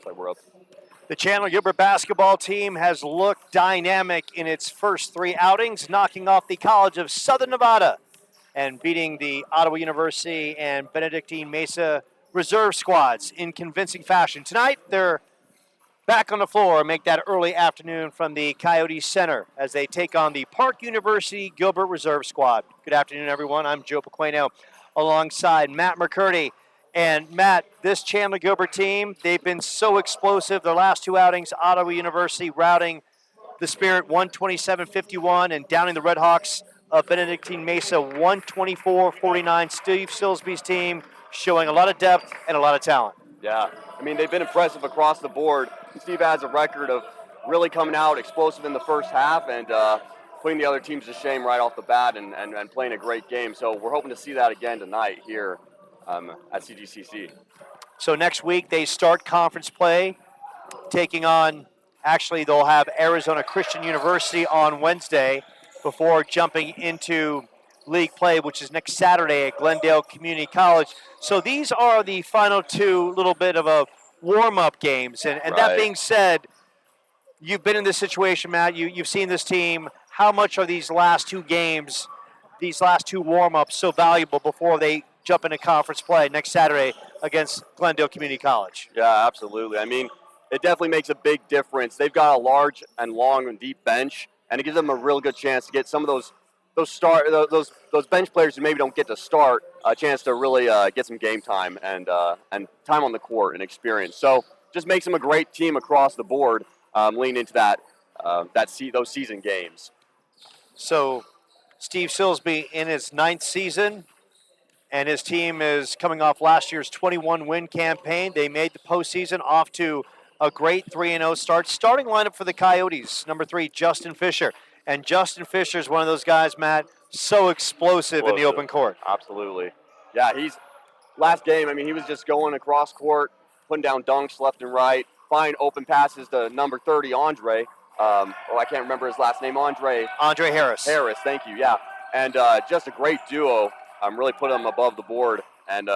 Looks like we're up. The Chandler Gilbert basketball team has looked dynamic in its first 3 outings, knocking off the College of Southern Nevada and beating the Ottawa University and Benedictine Mesa reserve squads in convincing fashion. Tonight, they're back on the floor and make that early afternoon from the Coyote Center as they take on the Park University Gilbert reserve squad. Good afternoon, everyone. I'm Joe Pequeno alongside Matt McCurdy. And Matt, this Chandler Gilbert team, they've been so explosive. Their last 2 outings, Ottawa University routing the Spirit 127-51 and downing the Redhawks of Benedictine Mesa 124-49. Steve Silsby's team showing a lot of depth and a lot of talent. Yeah, I mean, they've been impressive across the board. Steve has a record of really coming out explosive in the first half and putting the other teams to shame right off the bat and playing a great game. So we're hoping to see that again tonight here at CGCC. So next week they start conference play, taking on, actually they'll have Arizona Christian University on Wednesday before jumping into league play, which is next Saturday at Glendale Community College. So these are the final 2 little bit of a warm-up games. And Right. That being said, you've been in this situation, Matt. You've seen this team. How much are these last 2 games, these last 2 warm-ups so valuable before they jump into conference play next Saturday against Glendale Community College? Yeah, absolutely. I mean, it definitely makes a big difference. They've got a large and long and deep bench, and it gives them a real good chance to get some of those bench players who maybe don't get to start a chance to really get some game time and time on the court and experience. So just makes them a great team across the board, lean into those season games. So Steve Silsby in his 9th season, and his team is coming off last year's 21-win campaign. They made the postseason off to a great 3-0 start. Starting lineup for the Coyotes, number 3, Justin Fisher. And Justin Fisher is one of those guys, Matt, so explosive in the open court. Absolutely. Yeah, last game, I mean, he was just going across court, putting down dunks left and right, fine open passes to number 30, Andre. I can't remember his last name, Andre Harris. Harris, thank you, yeah. And just a great duo. Really put them above the board and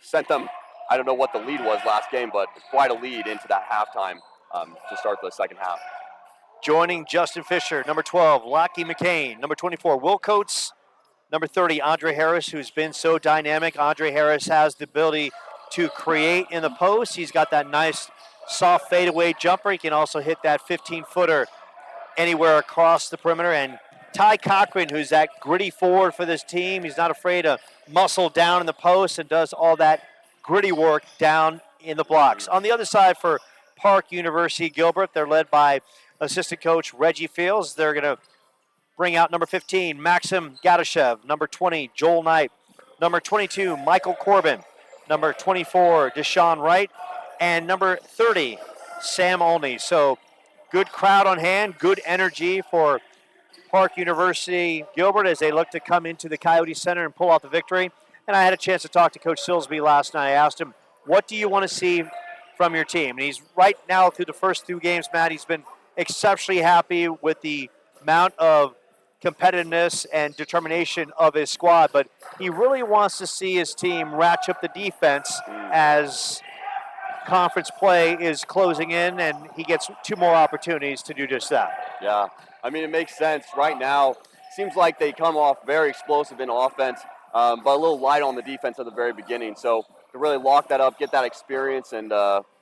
sent them, I don't know what the lead was last game, but quite a lead into that halftime to start the second half. Joining Justin Fisher, number 12, Lockie McCain. Number 24, Will Coates. Number 30, Andre Harris, who's been so dynamic. Andre Harris has the ability to create in the post. He's got that nice soft fadeaway jumper. He can also hit that 15-footer anywhere across the perimeter. And Ty Cochran, who's that gritty forward for this team. He's not afraid to muscle down in the post and does all that gritty work down in the blocks. On the other side for Park University Gilbert, they're led by assistant coach Reggie Fields. They're going to bring out number 15, Maxim Gadashev. Number 20, Joel Knight. Number 22, Michael Corbin. Number 24, Deshaun Wright. And number 30, Sam Olney. So good crowd on hand, good energy for Park University Gilbert as they look to come into the Coyote Center and pull out the victory. And I had a chance to talk to Coach Silsby last night. I asked him, what do you want to see from your team? And he's right now through the first 2 games, Matt, he's been exceptionally happy with the amount of competitiveness and determination of his squad, but he really wants to see his team ratchet up the defense as conference play is closing in and he gets 2 more opportunities to do just that. Yeah, I mean, it makes sense. Right now, seems like they come off very explosive in offense, but a little light on the defense at the very beginning. So to really lock that up, get that experience, and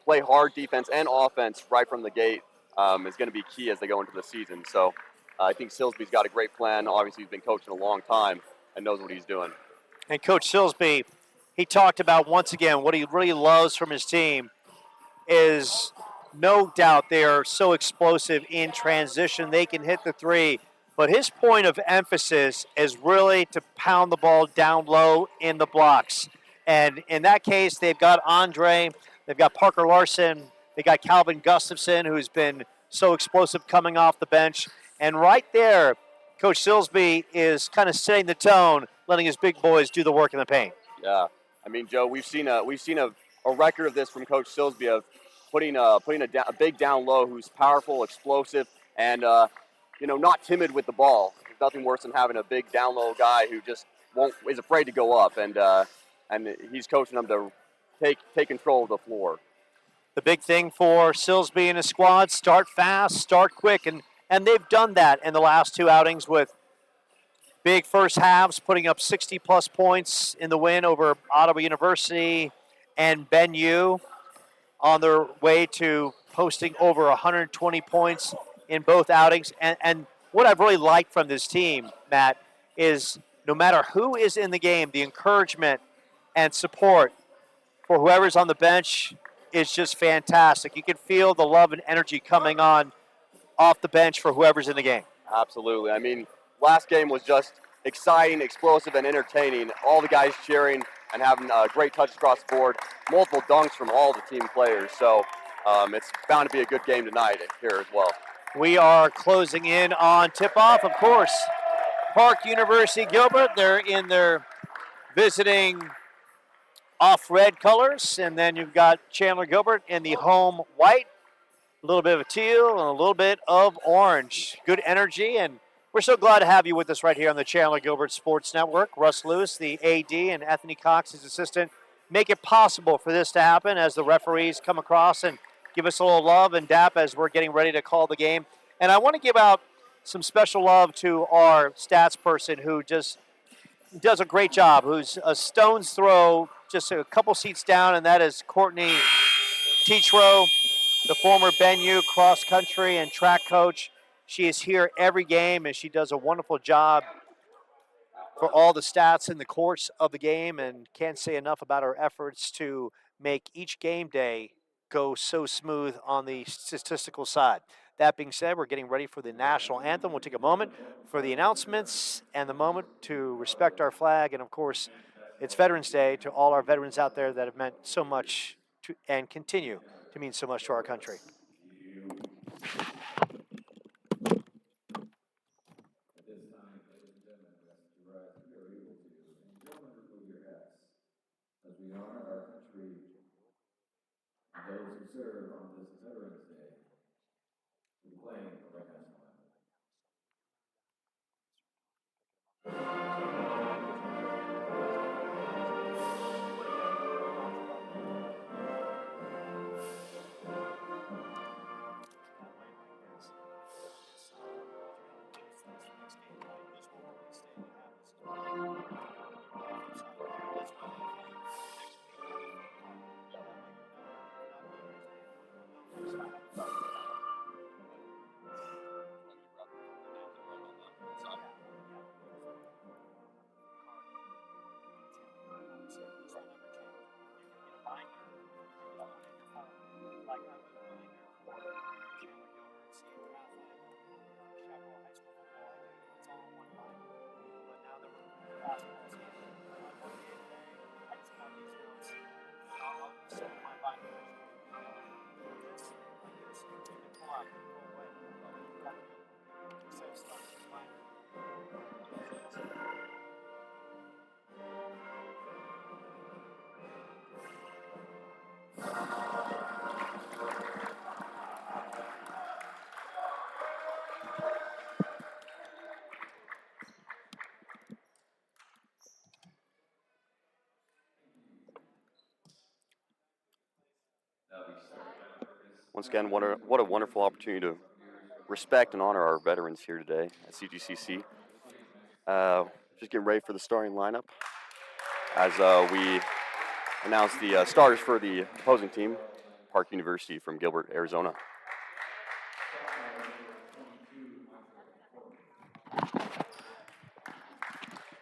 play hard defense and offense right from the gate is going to be key as they go into the season. So I think Silsby's got a great plan. Obviously, he's been coaching a long time and knows what he's doing. And Coach Silsby, he talked about, once again, what he really loves from his team is no doubt they are so explosive in transition. They can hit the 3. But his point of emphasis is really to pound the ball down low in the blocks. And in that case, they've got Andre, they've got Parker Larson, they got Calvin Gustafson, who's been so explosive coming off the bench. And right there, Coach Silsby is kind of setting the tone, letting his big boys do the work in the paint. Yeah, I mean, Joe, we've seen a record of this from Coach Silsby of putting a big down low who's powerful, explosive, and not timid with the ball. There's nothing worse than having a big down low guy who just is afraid to go up, and he's coaching them to take control of the floor. The big thing for Silsby and his squad, start fast, start quick, and they've done that in the last two outings with big first halves, putting up 60-plus points in the win over Ottawa University and Ben U, on their way to posting over 120 points in both outings. And what I've really liked from this team, Matt, is no matter who is in the game, the encouragement and support for whoever's on the bench is just fantastic. You can feel the love and energy coming on off the bench for whoever's in the game. Absolutely. I mean, last game was just exciting, explosive, and entertaining. All the guys cheering and having great touches across the board. Multiple dunks from all the team players. So it's bound to be a good game tonight here as well. We are closing in on tip-off, of course. Park University Gilbert, they're in their visiting off-red colors, and then you've got Chandler Gilbert in the home white, a little bit of a teal and a little bit of orange. Good energy, and we're so glad to have you with us right here on the Chandler Gilbert Sports Network. Russ Lewis, the AD, and Anthony Cox, his assistant, make it possible for this to happen as the referees come across and give us a little love and dap as we're getting ready to call the game. And I want to give out some special love to our stats person who just does a great job, who's a stone's throw, just a couple seats down, and that is Courtney Teachrow, the former Ben U cross-country and track coach. She is here every game, and she does a wonderful job for all the stats in the course of the game, and can't say enough about her efforts to make each game day go so smooth on the statistical side. That being said, we're getting ready for the national anthem. We'll take a moment for the announcements and the moment to respect our flag. And, of course, it's Veterans Day to all our veterans out there that have meant so much to, and continue to mean so much to our country. Those who serve on this Veterans Day to be playing the national anthem. Once again, what a wonderful opportunity to respect and honor our veterans here today at CGCC. Just getting ready for the starting lineup as we announce the starters for the opposing team, Park University from Gilbert, Arizona.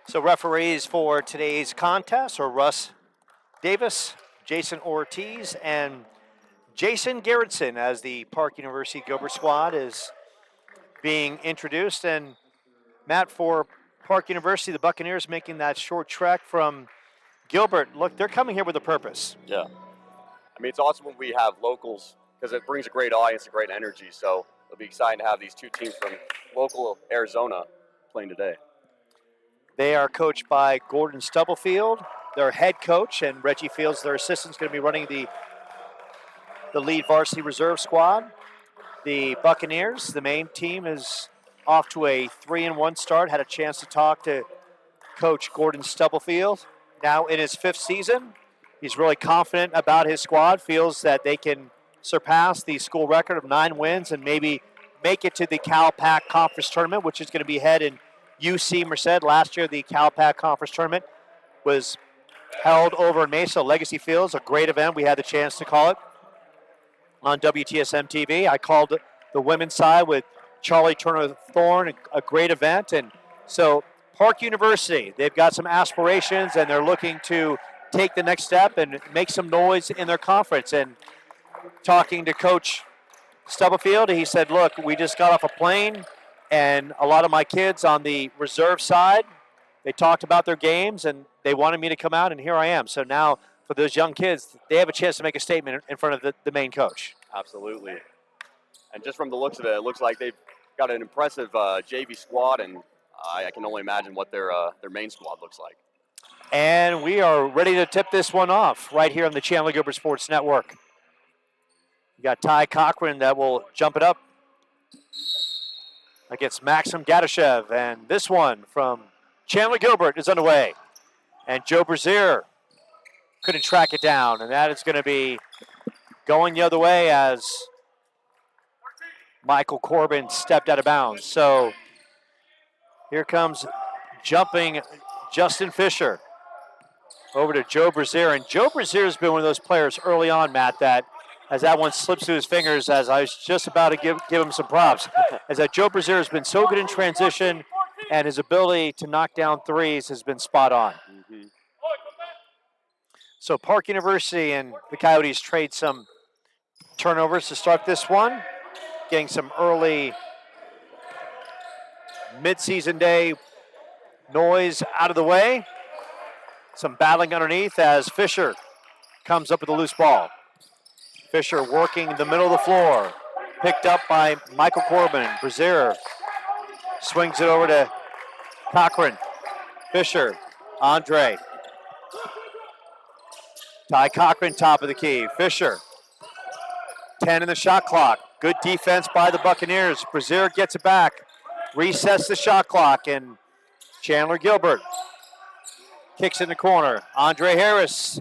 So referees for today's contest are Russ Davis, Jason Ortiz, and Jason Gerritsen as the Park University Gilbert squad is being introduced. And Matt, for Park University, the Buccaneers making that short trek from Gilbert. Look, they're coming here with a purpose. Yeah. I mean, it's awesome when we have locals because it brings a great audience, a great energy. So it'll be exciting to have these two teams from local Arizona playing today. They are coached by Gordon Stubblefield, their head coach, and Reggie Fields, their assistant, is going to be running the lead varsity reserve squad. The Buccaneers, the main team, is off to a 3-1 start. Had a chance to talk to Coach Gordon Stubblefield. Now in his 5th season, he's really confident about his squad, feels that they can surpass the school record of 9 wins and maybe make it to the Cal-Pac Conference Tournament, which is going to be held in UC Merced. Last year, the Cal-Pac Conference Tournament was held over in Mesa, Legacy Fields, a great event. We had the chance to call it on WTSM TV. I called the women's side with Charlie Turner Thorne, a great event. And so Park University, they've got some aspirations and they're looking to take the next step and make some noise in their conference. And talking to Coach Stubblefield, he said, look, we just got off a plane and a lot of my kids on the reserve side, they talked about their games and they wanted me to come out, and here I am. So now for those young kids, they have a chance to make a statement in front of the main coach. Absolutely. And just from the looks of it, it looks like they've got an impressive JV squad, and I can only imagine what their main squad looks like. And we are ready to tip this one off right here on the Chandler Gilbert Sports Network. You got Ty Cochran that will jump it up against Maxim Gadashev, and this one from Chandler Gilbert is underway. And Joe Brazier couldn't track it down, and that is going to be going the other way as Michael Corbin stepped out of bounds. So here comes jumping Justin Fisher over to Joe Brazier. And Joe Brazier has been one of those players early on, Matt, that as that one slips through his fingers, as I was just about to give him some props, as that Joe Brazier has been so good in transition, and his ability to knock down threes has been spot on. Mm-hmm. So Park University and the Coyotes trade some turnovers to start this one, getting some early mid-season day noise out of the way. Some battling underneath as Fisher comes up with a loose ball. Fisher working the middle of the floor, picked up by Michael Corbin. Brazier swings it over to Cochran. Fisher, Andre. Ty Cochran, top of the key. Fisher, 10 in the shot clock. Good defense by the Buccaneers. Brazier gets it back, resets the shot clock, and Chandler Gilbert kicks in the corner. Andre Harris,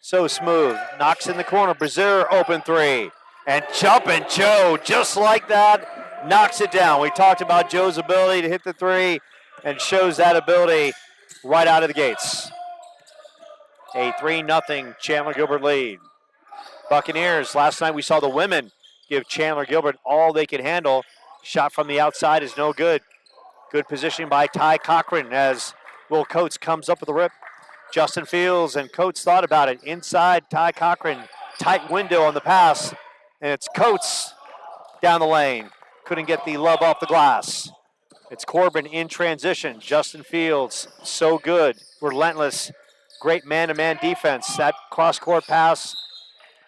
so smooth, knocks in the corner. Brazier, open three, and jumping Joe, just like that, knocks it down. We talked about Joe's ability to hit the three, and shows that ability right out of the gates. A 3-0 Chandler Gilbert lead. Buccaneers, last night we saw the women give Chandler Gilbert all they could handle. Shot from the outside is no good. Good positioning by Ty Cochran as Will Coates comes up with a rip. Justin Fields and Coates thought about it. Inside, Ty Cochran, tight window on the pass, and it's Coates down the lane. Couldn't get the love off the glass. It's Corbin in transition. Justin Fields, so good, relentless, great man-to-man defense. That cross-court pass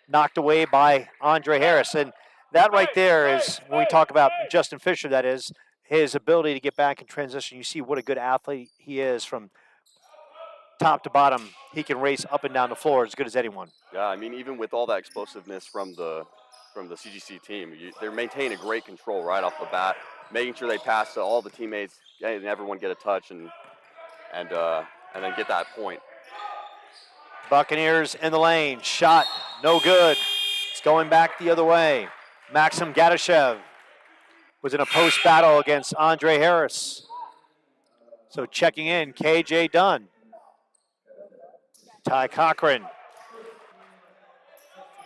knocked away by Andre Harris. And that right there is, when we talk about Justin Fisher, that is, his ability to get back in transition. You see what a good athlete he is from top to bottom. He can race up and down the floor as good as anyone. Yeah, I mean, even with all that explosiveness from the CGC team, they're maintaining a great control right off the bat, making sure they pass to all the teammates and everyone get a touch and then get that point. Buccaneers in the lane, shot, no good. It's going back the other way. Maxim Gadashev was in a post battle against Andre Harris. So checking in, KJ Dunn. Ty Cochran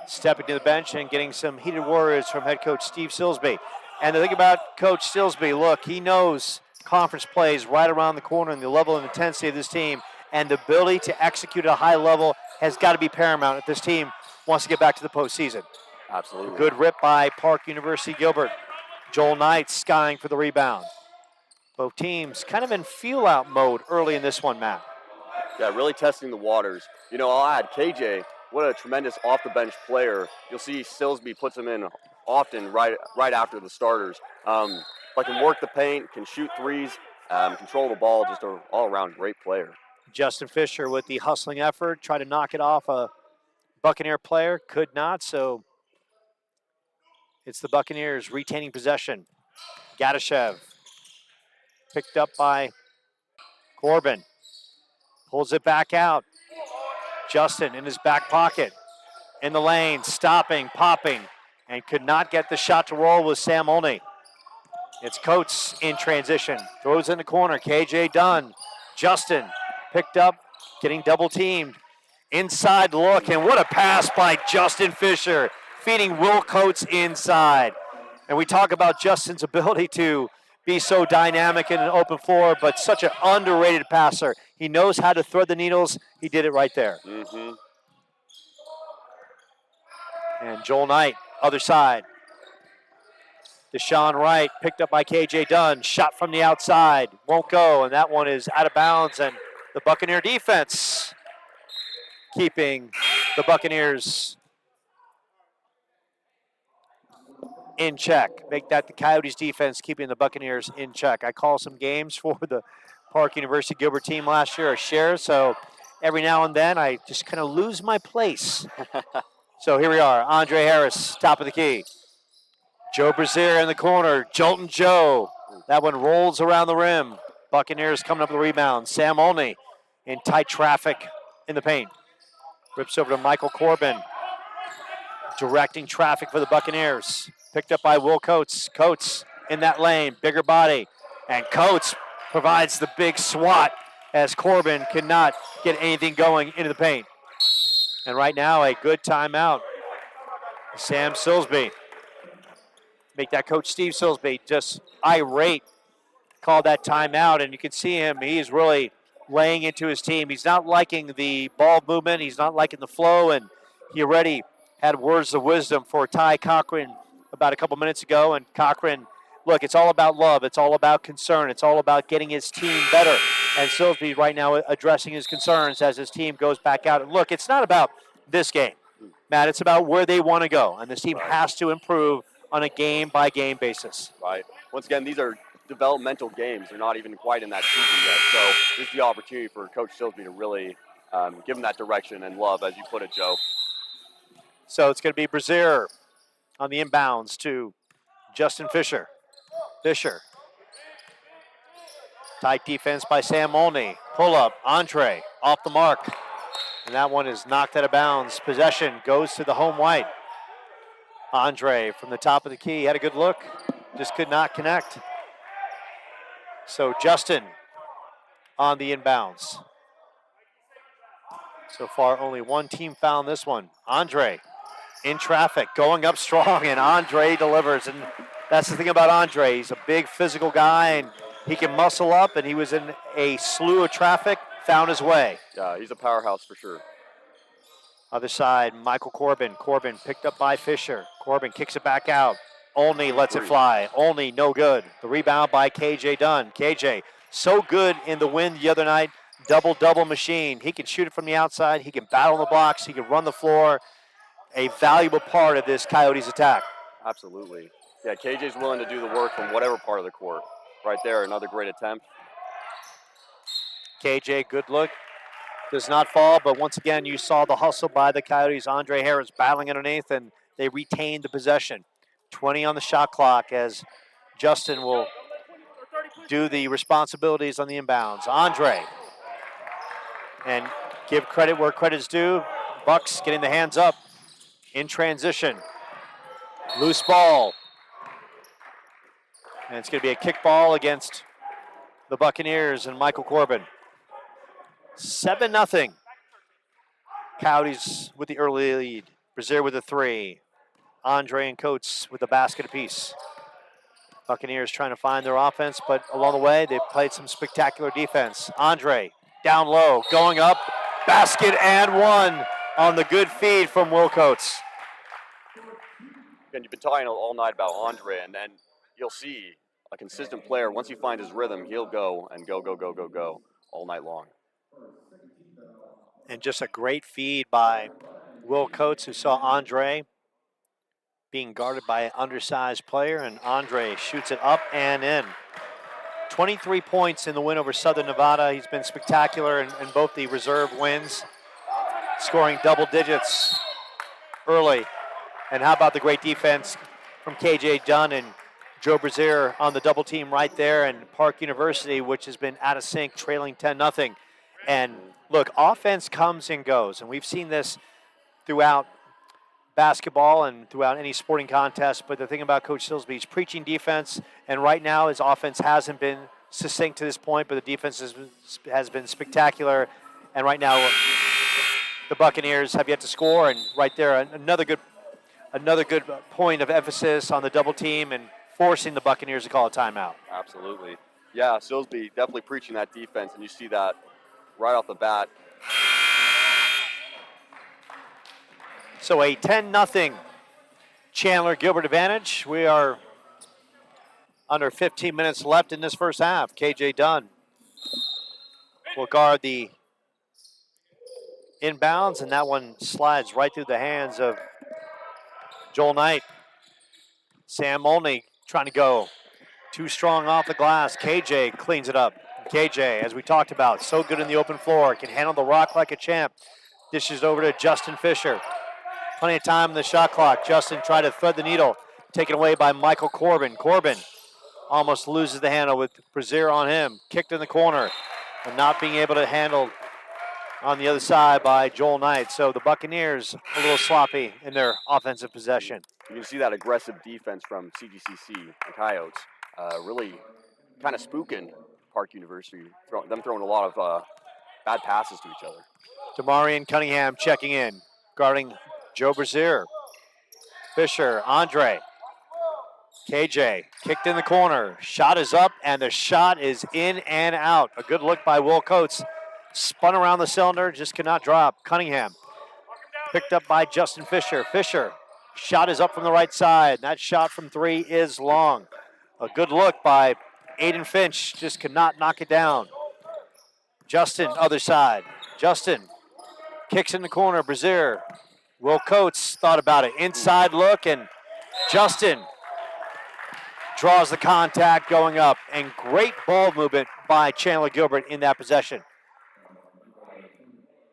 stepping to the bench and getting some heated words from head coach Steve Silsby. And the thing about Coach Silsby, look, he knows conference plays right around the corner, and the level of intensity of this team and the ability to execute at a high level has got to be paramount if this team wants to get back to the postseason. Absolutely. Good rip by Park University Gilbert. Joel Knight skying for the rebound. Both teams kind of in feel-out mode early in this one, Matt. Yeah, really testing the waters. You know, I'll add KJ, what a tremendous off-the-bench player. You'll see Silsby puts him in often right after the starters. But can work the paint, can shoot threes, control the ball, just an all-around great player. Justin Fisher with the hustling effort, tried to knock it off a Buccaneer player, could not, so it's the Buccaneers retaining possession. Gadashev picked up by Corbin. Pulls it back out. Justin in his back pocket. in the lane, stopping, popping, and could not get the shot to roll with Sam Olney. It's Coates in transition, throws in the corner, KJ Dunn. Justin picked up, getting double teamed. Inside look, and what a pass by Justin Fisher, feeding Will Coates inside. And we talk about Justin's ability to be so dynamic in an open floor, but such an underrated passer. He knows how to thread the needles. He did it right there. Mm-hmm. And Joel Knight, other side. Deshaun Wright, picked up by KJ Dunn, shot from the outside, won't go, and that one is out of bounds, and the Buccaneer defense keeping the Buccaneers in check. Make that the Coyotes defense keeping the Buccaneers in check. I call some games for the Park University Gilbert team last year, a share, so every now and then I just kind of lose my place. So here we are, Andre Harris, top of the key. Joe Brazier in the corner, Jolton Joe. That one rolls around the rim. Buccaneers coming up with the rebound. Sam Olney in tight traffic in the paint. Rips over to Michael Corbin, directing traffic for the Buccaneers. Picked up by Will Coates. Coates in that lane, bigger body. And Coates provides the big swat as Corbin cannot get anything going into the paint. And right now, a good timeout. Sam Silsby. Make that Coach Steve Silsby just irate, call that timeout, and you can see him, he's really laying into his team. He's not liking the ball movement, he's not liking the flow, and he already had words of wisdom for Ty Cochran about a couple minutes ago, and Cochran, look, it's all about love, it's all about concern, it's all about getting his team better, and Silsby right now addressing his concerns as his team goes back out. And look, it's not about this game, Matt, it's about where they want to go, and this team has to improve on a game-by-game basis. Right. Once again, these are developmental games. They're not even quite in that season yet. So this is the opportunity for Coach Silsby to really give them that direction and love, as you put it, Joe. So it's going to be Brazier on the inbounds to Justin Fisher. Fisher. Tight defense by Sam Olney. Pull up, Andre off the mark. And that one is knocked out of bounds. Possession goes to the home white. Andre from the top of the key had a good look, just could not connect. So Justin on the inbounds. So far only one team found this one. Andre in traffic, going up strong, and Andre delivers. And that's the thing about Andre, he's a big physical guy and he can muscle up, and he was in a slew of traffic, found his way. Yeah, he's a powerhouse for sure. Other side, Michael Corbin. Corbin picked up by Fisher. Corbin kicks it back out. Olney lets it fly. Olney, no good. The rebound by KJ Dunn. KJ, so good in the win the other night. Double-double machine. He can shoot it from the outside. He can battle in the box. He can run the floor. A valuable part of this Coyotes attack. Absolutely. Yeah, KJ's willing to do the work from whatever part of the court. Right there, another great attempt. KJ, good look. Does not fall, but once again, you saw the hustle by the Coyotes. Andre Harris battling underneath, and they retained the possession. 20 on the shot clock as Justin will do the responsibilities on the inbounds. Andre, and give credit where credit's due. Bucks getting the hands up in transition. Loose ball. And it's going to be a kick ball against the Buccaneers and Michael Corbin. 7-0. Coyotes with the early lead. Brazier with a three. Andre and Coates with a basket apiece. Buccaneers trying to find their offense, but along the way, they've played some spectacular defense. Andre down low, going up, basket and one on the good feed from Will Coates. And you've been talking all night about Andre, and then you'll see a consistent player. Once he finds his rhythm, he'll go and go all night long. And just a great feed by Will Coates, who saw Andre being guarded by an undersized player, and Andre shoots it up and in. 23 points in the win over Southern Nevada. He's been spectacular in both the reserve wins, scoring double digits early. And how about the great defense from KJ Dunn and Joe Brazier on the double team right there, and Park University, which has been out of sync, trailing 10-0. And look, offense comes and goes, and we've seen this throughout basketball and throughout any sporting contest, but the thing about Coach Silsby, he's preaching defense, and right now his offense hasn't been succinct to this point, but the defense has been spectacular, and right now the Buccaneers have yet to score, and right there another good point of emphasis on the double team and forcing the Buccaneers to call a timeout. Absolutely. Yeah, Silsby definitely preaching that defense, and you see that right off the bat. So a 10-0 Chandler Gilbert advantage. We are under 15 minutes left in this first half. KJ Dunn will guard the inbounds, and that one slides right through the hands of Joel Knight. Sam Molney trying to go too strong off the glass. KJ cleans it up. KJ, as we talked about, so good in the open floor, can handle the rock like a champ. Dishes over to Justin Fisher. Plenty of time in the shot clock. Justin tried to thread the needle, taken away by Michael Corbin. Corbin almost loses the handle with Brazier on him. Kicked in the corner and not being able to handle on the other side by Joel Knight. So the Buccaneers a little sloppy in their offensive possession. You can see that aggressive defense from CGCC, the Coyotes, really kind of spooking Park University, throwing a lot of bad passes to each other. Damarian Cunningham checking in, guarding Joe Brazier. Fisher, Andre. KJ kicked in the corner. Shot is up, and the shot is in and out. A good look by Will Coates. Spun around the cylinder, just could not drop. Cunningham picked up by Justin Fisher. Fisher, shot is up from the right side. That shot from three is long. A good look by Aiden Finch, just could not knock it down. Justin, other side. Justin kicks in the corner. Brazier. Will Coates thought about it. Inside look, and Justin draws the contact going up. And great ball movement by Chandler Gilbert in that possession.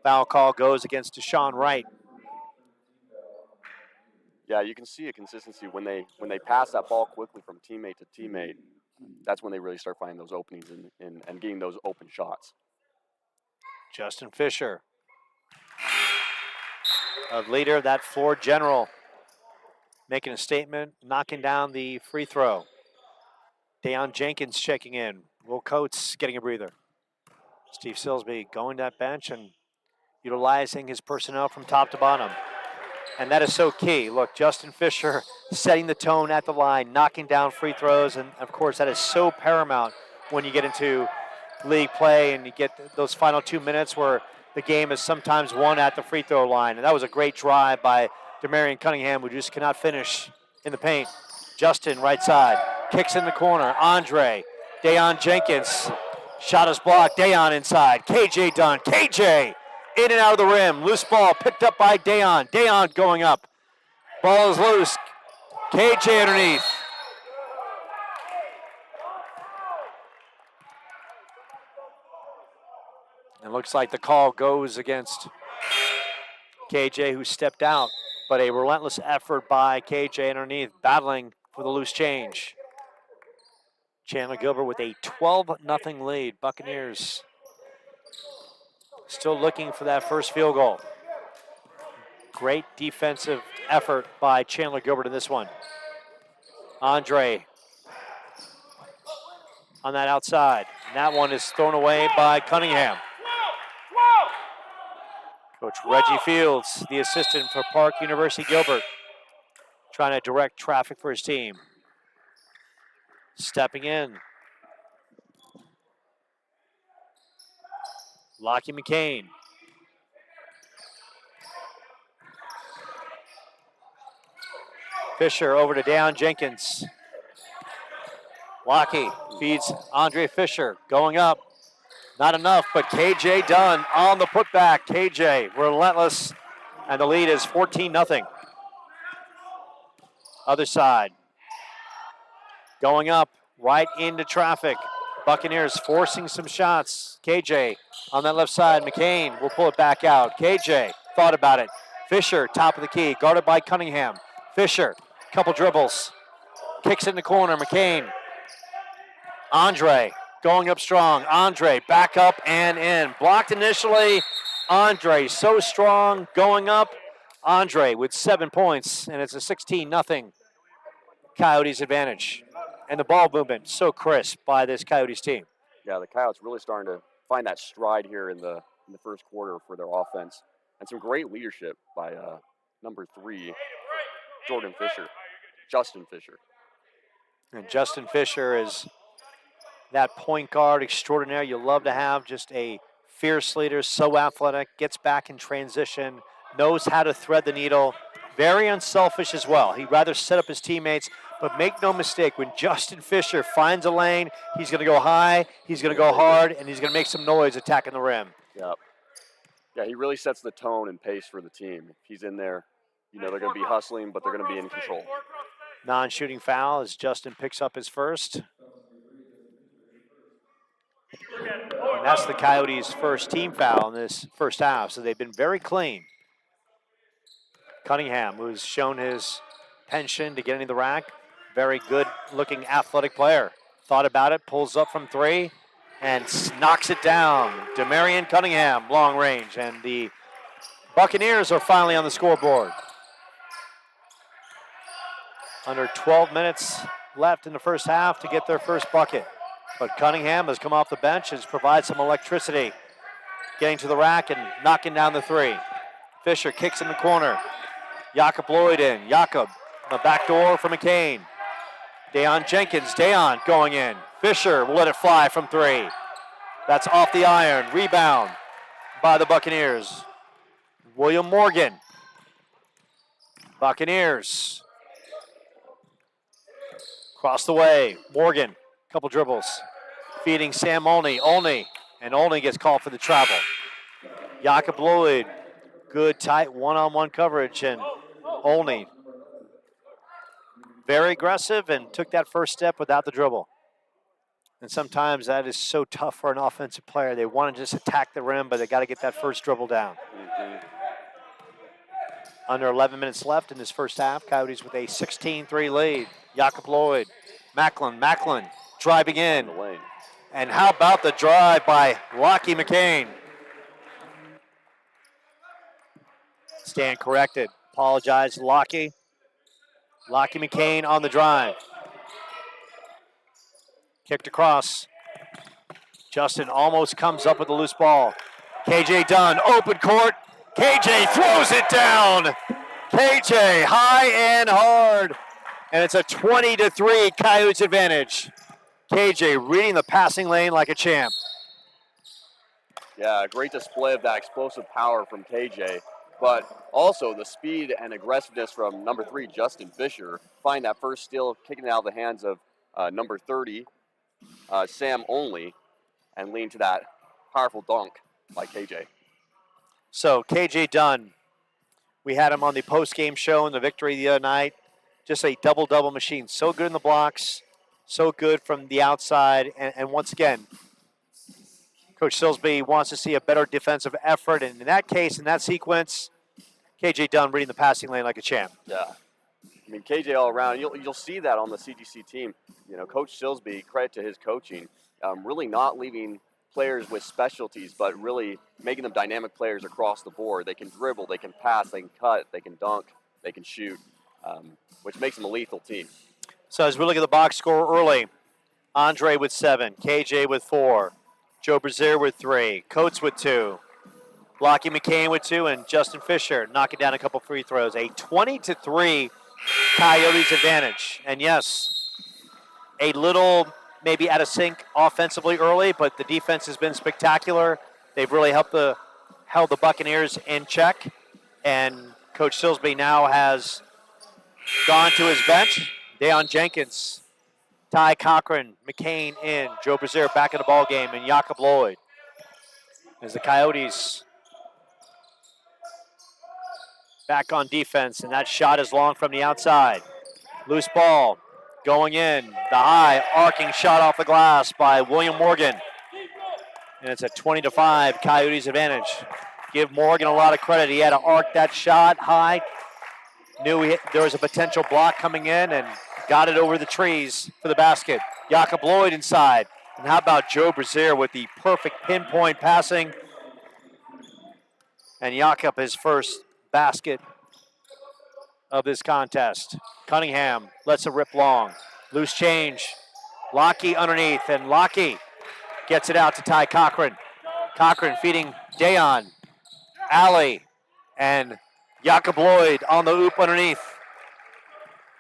Foul call goes against Deshaun Wright. Yeah, you can see a consistency when they pass that ball quickly from teammate to teammate. That's when they really start finding those openings and getting those open shots. Justin Fisher, a leader, that floor general, making a statement, knocking down the free throw. Deion Jenkins checking in. Will Coates getting a breather. Steve Silsby going to that bench and utilizing his personnel from top to bottom. And that is so key. Look, Justin Fisher setting the tone at the line, knocking down free throws, and of course that is so paramount when you get into league play and you get those final 2 minutes where the game is sometimes won at the free throw line. And that was a great drive by Damarian Cunningham, who just cannot finish in the paint. Justin, right side, kicks in the corner. Andre, Deion Jenkins, shot is blocked. Deion inside. KJ Dunn. KJ in and out of the rim. Loose ball picked up by Deion. Deion going up. Ball is loose. KJ underneath. It looks like the call goes against KJ, who stepped out, but a relentless effort by KJ underneath, battling for the loose change. Chandler Gilbert with a 12-0 lead. Buccaneers still looking for that first field goal. Great defensive effort by Chandler Gilbert in this one. Andre on that outside. And that one is thrown away by Cunningham. Coach Reggie Fields, the assistant for Park University Gilbert, trying to direct traffic for his team. Stepping in. Lockie McCain. Fisher over to Deion Jenkins. Lockie feeds Andre Fisher, going up. Not enough, but KJ Dunn on the putback. KJ relentless, and the lead is 14-0. Other side. Going up, right into traffic. Buccaneers forcing some shots. KJ on that left side. McCain will pull it back out. KJ thought about it. Fisher, top of the key, guarded by Cunningham. Fisher, couple dribbles. Kicks in the corner. McCain. Andre going up strong. Andre back up and in. Blocked initially. Andre so strong going up. Andre with 7 points, and it's a 16-0 Coyotes advantage. And the ball movement so crisp by this Coyotes team. Yeah, the Coyotes really starting to find that stride here in the first quarter for their offense. And some great leadership by number 3, Justin Fisher. And Justin Fisher is that point guard extraordinaire you love to have, just a fierce leader, so athletic, gets back in transition, knows how to thread the needle, very unselfish as well. He'd rather set up his teammates, but make no mistake, when Justin Fisher finds a lane, he's going to go high, he's going to go hard, and he's going to make some noise attacking the rim. Yeah. Yeah, he really sets the tone and pace for the team. If he's in there, you know they're going to be hustling, but they're going to be in control. Non-shooting foul as Justin picks up his first. And that's the Coyotes' first team foul in this first half, so they've been very clean. Cunningham, who's shown his penchant to getting to the rack, very good-looking athletic player. Thought about it, pulls up from 3, and knocks it down. Demarion Cunningham, long range, and the Buccaneers are finally on the scoreboard. Under 12 minutes left in the first half to get their first bucket. But Cunningham has come off the bench, has provided some electricity, getting to the rack and knocking down the 3. Fisher kicks in the corner. Jakob Lloyd in. Jakob, the back door for McCain. Deion Jenkins, Deion going in. Fisher will let it fly from 3. That's off the iron. Rebound by the Buccaneers. William Morgan. Buccaneers. Across the way. Morgan, couple dribbles. Feeding Sam Olney. And Olney gets called for the travel. Jakob Lloyd, good tight one-on-one coverage, and Olney very aggressive and took that first step without the dribble. And sometimes that is so tough for an offensive player. They want to just attack the rim, but they got to get that first dribble down. Under 11 minutes left in this first half. Coyotes with a 16-3 lead. Jakob Lloyd, Macklin driving in. And how about the drive by Lockie McCain? Stand corrected. Apologize, Lockie. Lockie McCain on the drive. Kicked across. Justin almost comes up with a loose ball. KJ Dunn, open court. KJ throws it down. KJ high and hard. And it's a 20-3 Coyotes advantage. KJ reading the passing lane like a champ. Yeah, a great display of that explosive power from KJ, but also the speed and aggressiveness from number 3, Justin Fisher. Find that first steal, kicking it out of the hands of number 30, Sam Olney, and lean to that powerful dunk by KJ. So KJ Dunn, we had him on the post-game show in the victory the other night. Just a double-double machine. So good in the blocks, so good from the outside. And once again, Coach Silsby wants to see a better defensive effort. And in that case, in that sequence, KJ Dunn reading the passing lane like a champ. Yeah. I mean, KJ all around. You'll see that on the CGC team. You know, Coach Silsby, credit to his coaching, really not leaving players with specialties, but really making them dynamic players across the board. They can dribble, they can pass, they can cut, they can dunk, they can shoot, which makes them a lethal team. So as we look at the box score early, Andre with 7, KJ with 4, Joe Brazier with 3, Coates with 2, Lockie McCain with 2, and Justin Fisher knocking down a couple free throws. A 20-3 Coyotes advantage. And yes, a little maybe out of sync offensively early, but the defense has been spectacular. They've really held the Buccaneers in check. And Coach Silsby now has gone to his bench. Deion Jenkins, Ty Cochran, McCain in, Joe Brazier back in the ball game, and Jakob Lloyd. As the Coyotes back on defense, and that shot is long from the outside. Loose ball going in. The high arcing shot off the glass by William Morgan. And it's a 20-5 Coyotes advantage. Give Morgan a lot of credit. He had to arc that shot high. Knew there was a potential block coming in and got it over the trees for the basket. Jakob Lloyd inside. And how about Joe Brazier with the perfect pinpoint passing. And Jakob, his first basket of this contest. Cunningham lets it rip long. Loose change. Lockie underneath, and Lockie gets it out to Ty Cochran. Cochran feeding Dayon. Alley and Jakob Lloyd on the oop underneath.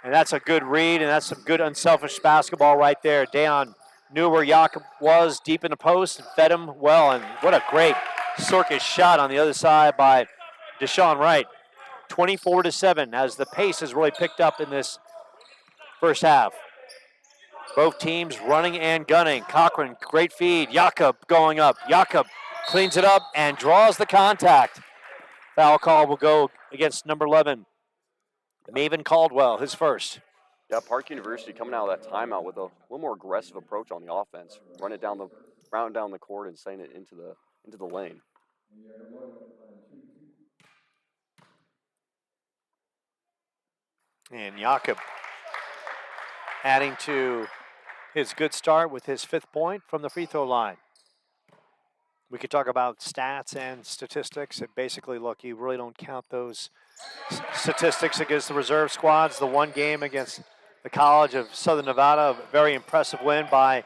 And that's a good read, and that's some good unselfish basketball right there. Dayon knew where Jakob was deep in the post and fed him well. And what a great circus shot on the other side by Deshaun Wright. 24-7 as the pace has really picked up in this first half. Both teams running and gunning. Cochran, great feed. Jakob going up. Jakob cleans it up and draws the contact. Foul call will go against number 11, Maven Caldwell, his first. Yeah, Park University coming out of that timeout with a little more aggressive approach on the offense. Run it down the court and send it into the lane. And Jakob adding to his good start with his 5th point from the free throw line. We could talk about stats and statistics. And basically, look, you really don't count those statistics against the reserve squads. The one game against the College of Southern Nevada, a very impressive win by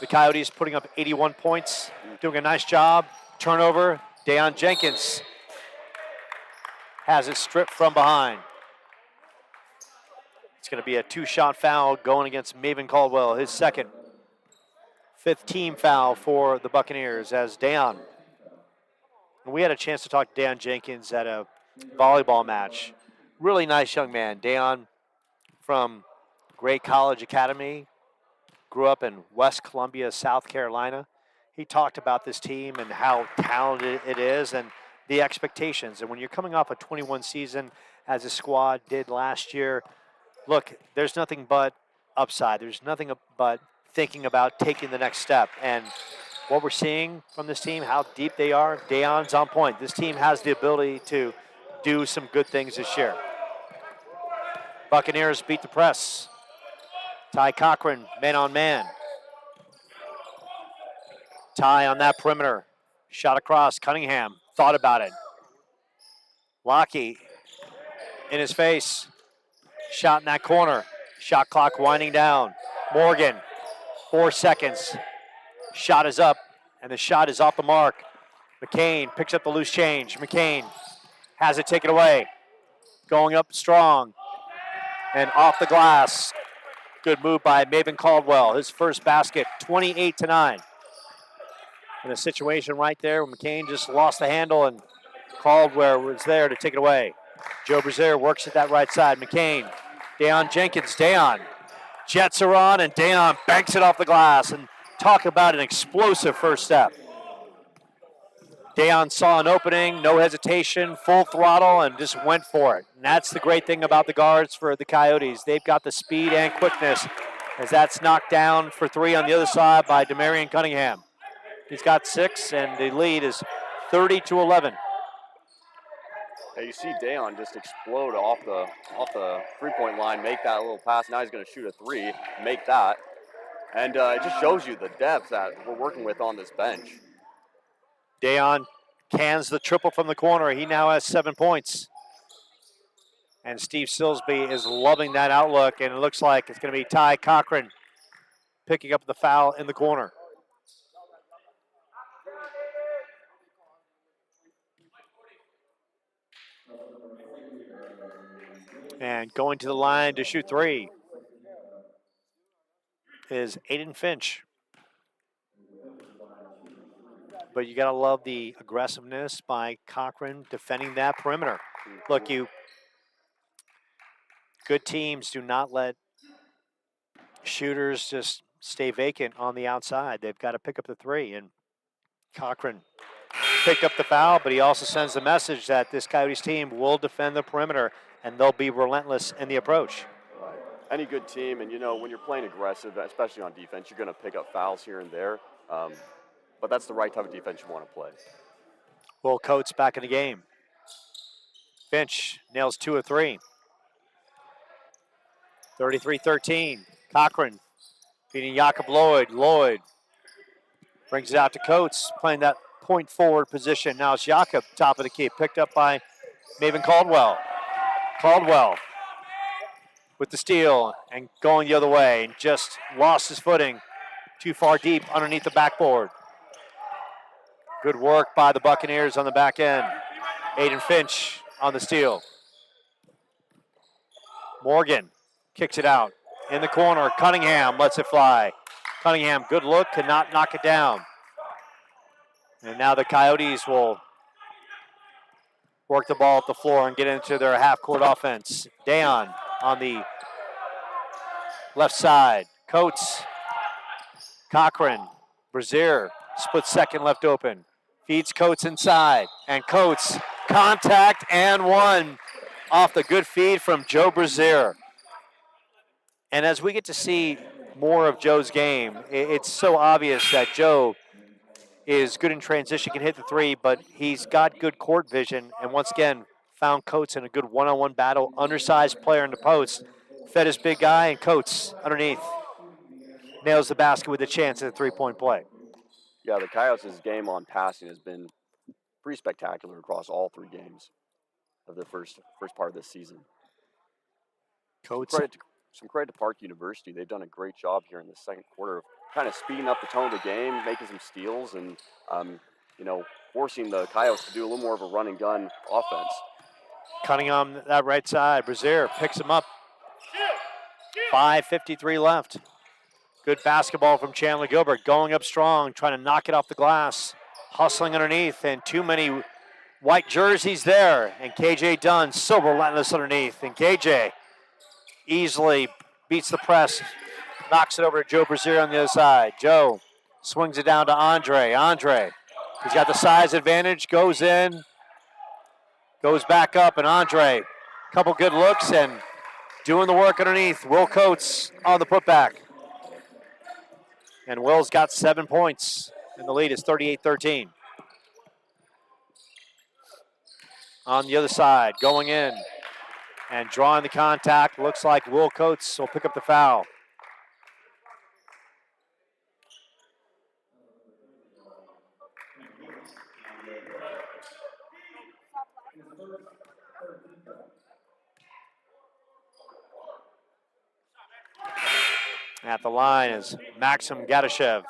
the Coyotes, putting up 81 points, doing a nice job. Turnover, Dayon Jenkins has it stripped from behind. It's going to be a 2-shot foul going against Maven Caldwell, his second. 5th team foul for the Buccaneers as Dayon. And we had a chance to talk to Dayon Jenkins at a volleyball match. Really nice young man. Dayon from Gray College Academy, grew up in West Columbia, South Carolina. He talked about this team and how talented it is and the expectations. And when you're coming off a 21 season as a squad did last year, look, there's nothing but upside. There's nothing but thinking about taking the next step. And what we're seeing from this team, how deep they are, Dayon's on point. This team has the ability to do some good things this year. Buccaneers beat the press. Ty Cochran, man on man. Ty on that perimeter. Shot across, Cunningham thought about it. Lockie in his face. Shot in that corner. Shot clock winding down. Morgan, 4 seconds. Shot is up, and the shot is off the mark. McCain picks up the loose change. McCain has it taken away. Going up strong and off the glass. Good move by Maven Caldwell. His first basket, 28-9. In a situation right there where McCain just lost the handle and Caldwell was there to take it away. Joe Brazier works at that right side. McCain, Dayon Jenkins, Dayon. Jets are on, and Dayon banks it off the glass. And talk about an explosive first step. Dayon saw an opening, no hesitation, full throttle, and just went for it. And that's the great thing about the guards for the Coyotes. They've got the speed and quickness, as that's knocked down for 3 on the other side by Demarion Cunningham. He's got 6, and the lead is 30-11. Yeah, you see Dayon just explode off the three-point line, make that little pass. Now he's going to shoot a 3, make that. And it just shows you the depth that we're working with on this bench. Dayon cans the triple from the corner. He now has 7 points. And Steve Silsby is loving that outlook, and it looks like it's going to be Ty Cochran picking up the foul in the corner. And going to the line to shoot 3 is Aiden Finch. But you got to love the aggressiveness by Cochran defending that perimeter. Look, good teams do not let shooters just stay vacant on the outside. They've got to pick up the 3, and Cochran picked up the foul, but he also sends the message that this Coyotes team will defend the perimeter and they'll be relentless in the approach. Right. Any good team, and when you're playing aggressive, especially on defense, you're going to pick up fouls here and there. But that's the right type of defense you want to play. Will Coates back in the game. Finch nails 2 of 3. 33-13. Cochran feeding Jakob Lloyd. Lloyd brings it out to Coates, playing that point forward position. Now it's Jakob, top of the key, picked up by Maven Caldwell. Caldwell with the steal and going the other way and just lost his footing too far deep underneath the backboard. Good work by the Buccaneers on the back end. Aiden Finch on the steal. Morgan kicks it out in the corner. Cunningham lets it fly. Cunningham, good look, cannot knock it down. And now the Coyotes will work the ball up the floor and get into their half-court offense. Dayon on the left side. Coates, Cochran, Brazier, split second left open. Feeds Coates inside, and Coates, contact and one off the good feed from Joe Brazier. And as we get to see more of Joe's game, it's so obvious that Joe is good in transition, can hit the three, but he's got good court vision, and once again, found Coates in a good one-on-one battle. Undersized player in the post, fed his big guy, and Coates underneath nails the basket with a chance at a three-point play. Yeah, the Coyotes' game on passing has been pretty spectacular across all 3 games of the first part of this season. Coates. Some credit to Park University. They've done a great job here in the second quarter of kind of speeding up the tone of the game, making some steals, and forcing the Coyotes to do a little more of a run and gun offense. Cunningham that right side. Brazier picks him up. 5:53 left. Good basketball from Chandler Gilbert, going up strong, trying to knock it off the glass, hustling underneath, and too many white jerseys there. And KJ Dunn so relentless underneath, and KJ easily beats the press, knocks it over to Joe Brazier on the other side. Joe swings it down to Andre. Andre, he's got the size advantage, goes in, goes back up, and Andre, couple good looks and doing the work underneath. Will Coates on the putback. And Will's got 7 points, and the lead is 38-13. On the other side, going in and drawing the contact. Looks like Will Coates will pick up the foul. At the line is Maxim Gadashev.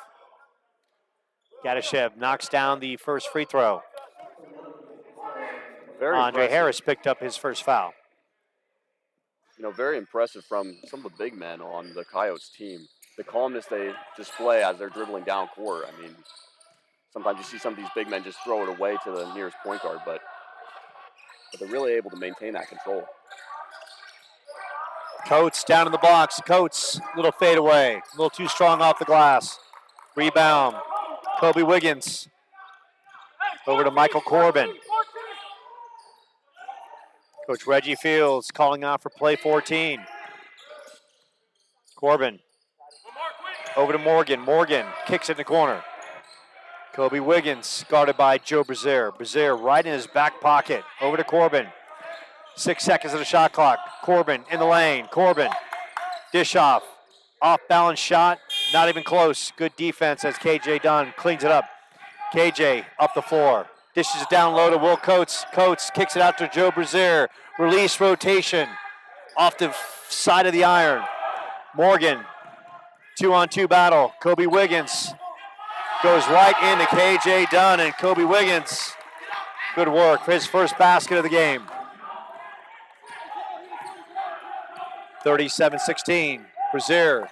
Gadashev knocks down the first free throw. Andre Harris picked up his first foul. Very impressive from some of the big men on the Coyotes team. The calmness they display as they're dribbling down court. I mean, sometimes you see some of these big men just throw it away to the nearest point guard, but they're really able to maintain that control. Coates down in the box. Coates, little fade away. A little too strong off the glass. Rebound. Kobe Wiggins. Over to Michael Corbin. Coach Reggie Fields calling out for play 14. Corbin. Over to Morgan. Morgan kicks it in the corner. Kobe Wiggins guarded by Joe Brazier. Brazier right in his back pocket. Over to Corbin. 6 seconds of the shot clock. Corbin in the lane. Corbin. Dish off. Off balance shot. Not even close. Good defense as KJ Dunn cleans it up. KJ up the floor. Dishes it down low to Will Coates. Coates kicks it out to Joe Brazier. Release rotation. Off the side of the iron. Morgan. 2-on-2 battle. Kobe Wiggins goes right into KJ Dunn, and Kobe Wiggins. Good work for his first basket of the game. 37-16. Brazier.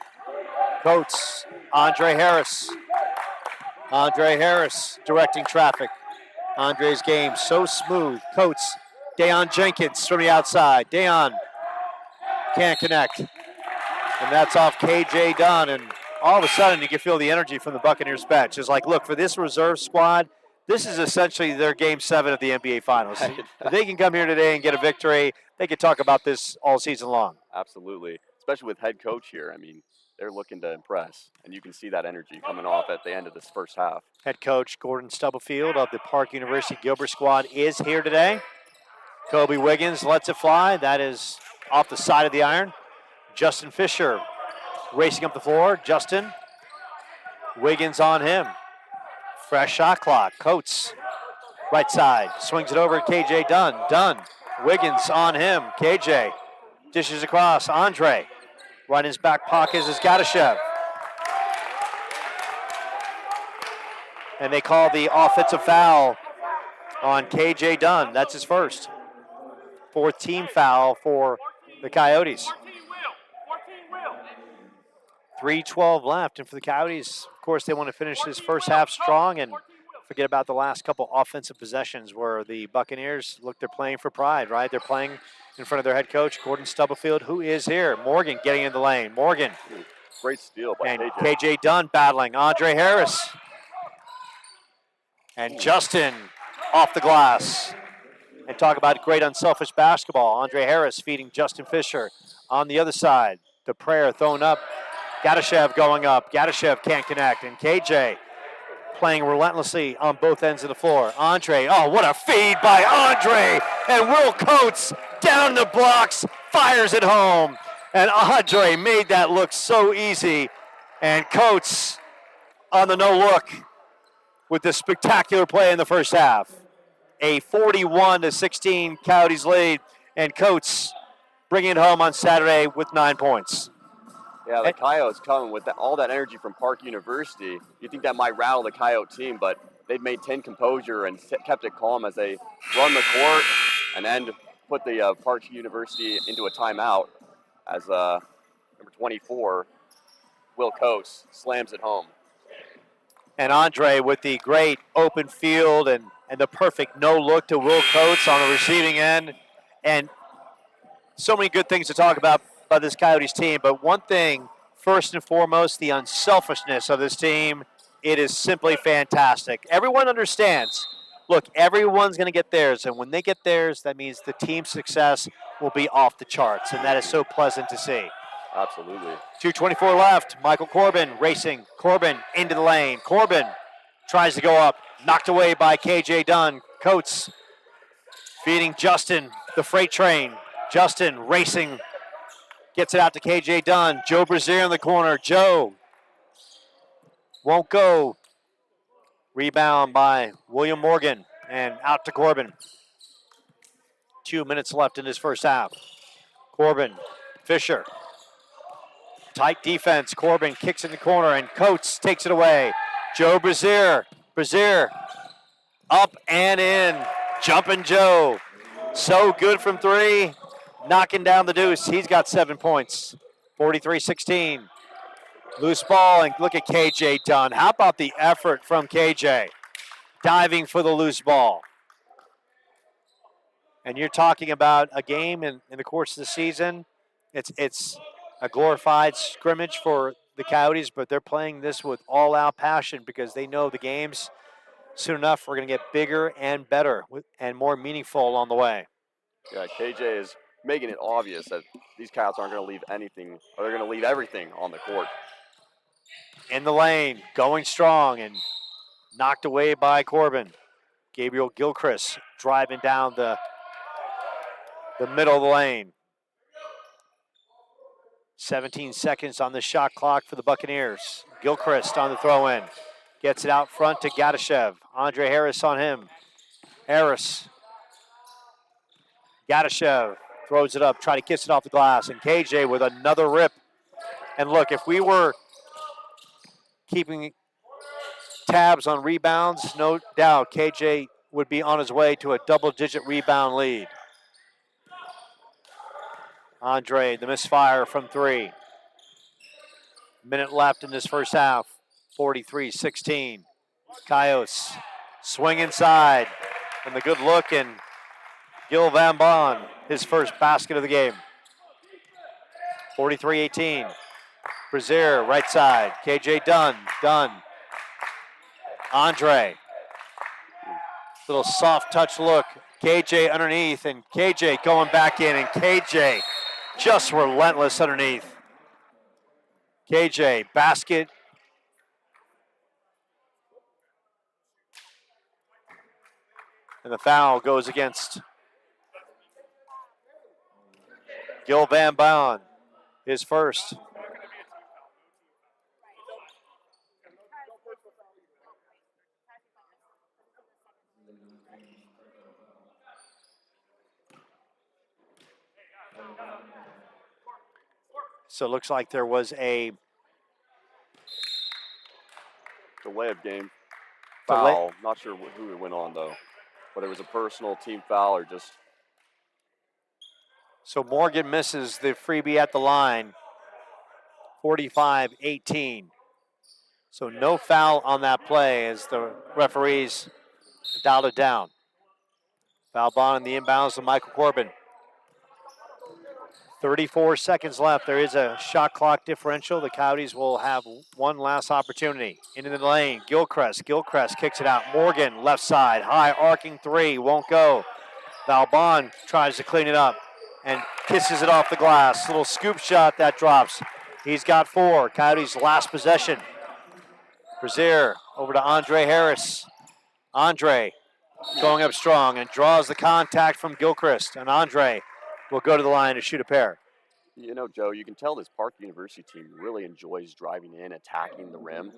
Coates. Andre Harris. Andre Harris directing traffic. Andre's game so smooth. Coates. Dayon Jenkins from the outside. Dayon can't connect. And that's off KJ Dunn. And all of a sudden you can feel the energy from the Buccaneers bench. It's like, look, for this reserve squad, this is essentially their game 7 of the NBA Finals. If they can come here today and get a victory, they could talk about this all season long. Absolutely. Especially with head coach here. I mean, they're looking to impress. And you can see that energy coming off at the end of this first half. Head coach Gordon Stubblefield of the Park University Gilbert squad is here today. Kobe Wiggins lets it fly. That is off the side of the iron. Justin Fisher racing up the floor. Justin. Wiggins on him. Fresh shot clock. Coates. Right side. Swings it over to KJ Dunn. Dunn Wiggins on him. KJ dishes across. Andre. Right in his back pocket is Gadashev. And they call the offensive foul on KJ Dunn. That's his first. Fourth team foul for the Coyotes. 3:12 left, and for the Coyotes, of course, they want to finish this first half strong and forget about the last couple offensive possessions where the Buccaneers look, they're playing for pride, right? They're playing in front of their head coach, Gordon Stubblefield, who is here. Morgan getting in the lane. Morgan. Great steal by And KJ. KJ Dunn battling Andre Harris. And Justin off the glass. And talk about great unselfish basketball. Andre Harris feeding Justin Fisher on the other side. The prayer thrown up. Gadashev going up. Gadashev can't connect. And KJ playing relentlessly on both ends of the floor. Andre, oh, what a feed by Andre. And Will Coates down the blocks, fires it home. And Andre made that look so easy. And Coates on the no look with the spectacular play in the first half. A 41-16 Coyotes lead, and Coates bringing it home on Saturday with 9 points. Yeah, the Coyotes coming with all that energy from Park University. You think that might rattle the Coyote team, but they've maintained composure and kept it calm as they run the court and then put the Park University into a timeout as number 24, Will Coates, slams it home. And Andre with the great open field and the perfect no look to Will Coates on the receiving end. And so many good things to talk about by this Coyotes team. But one thing, first and foremost, the unselfishness of this team. It is simply fantastic. Everyone understands. Look, everyone's going to get theirs. And when they get theirs, that means the team's success will be off the charts. And that is so pleasant to see. Absolutely. 2:24 left. Michael Corbin racing. Corbin into the lane. Corbin tries to go up. Knocked away by KJ Dunn. Coates feeding Justin the freight train. Justin racing. Gets it out to KJ Dunn. Joe Brazier in the corner. Joe won't go. Rebound by William Morgan. And out to Corbin. 2 minutes left in this first half. Corbin. Fisher. Tight defense. Corbin kicks in the corner, and Coates takes it away. Joe Brazier. Brazier up and in. Jumping Joe. So good from three. Knocking down the deuce. He's got 7 points. 43-16. Loose ball, and look at KJ Dunn. How about the effort from KJ? Diving for the loose ball. And you're talking about a game in the course of the season. It's a glorified scrimmage for the Coyotes, but they're playing this with all-out passion because they know the games soon enough are going to get bigger and better and more meaningful along the way. Yeah, KJ is making it obvious that these Coyotes aren't going to leave anything, or they're going to leave everything on the court. In the lane, going strong, and knocked away by Corbin. Gabriel Gilchrist driving down the middle of the lane. 17 seconds on the shot clock for the Buccaneers. Gilchrist on the throw-in. Gets it out front to Gadashev. Andre Harris on him. Harris. Gadashev throws it up, try to kiss it off the glass. And KJ with another rip. And look, if we were keeping tabs on rebounds, no doubt KJ would be on his way to a double-digit rebound lead. Andre, the misfire from three. Minute left in this first half. 43-16. Coyotes swing inside. And the good look, and Gil Van Bon, his first basket of the game. 43-18. Brazier, right side. KJ Dunn. Dunn. Andre. Little soft touch look. KJ underneath, and KJ going back in, and KJ just relentless underneath. KJ, basket. And the foul goes against Gil Van Bon, his first. So it looks like there was a Delay of game Delay- foul. Not sure who it went on, though. Whether it was a personal team foul or just. So Morgan misses the freebie at the line. 45-18. So no foul on that play as the referees dialed it down. Foul ball in the inbounds to Michael Corbin. 34 seconds left. There is a shot clock differential. The Coyotes will have one last opportunity. Into the lane, Gilchrist. Gilchrist kicks it out. Morgan, left side, high arcing three, won't go. Valbon tries to clean it up and kisses it off the glass. Little scoop shot that drops. He's got 4. Coyotes' last possession. Brazier over to Andre Harris. Andre going up strong and draws the contact from Gilchrist. And Andre will go to the line to shoot a pair. You know, Joe, you can tell this Park University team really enjoys driving in, attacking the rim.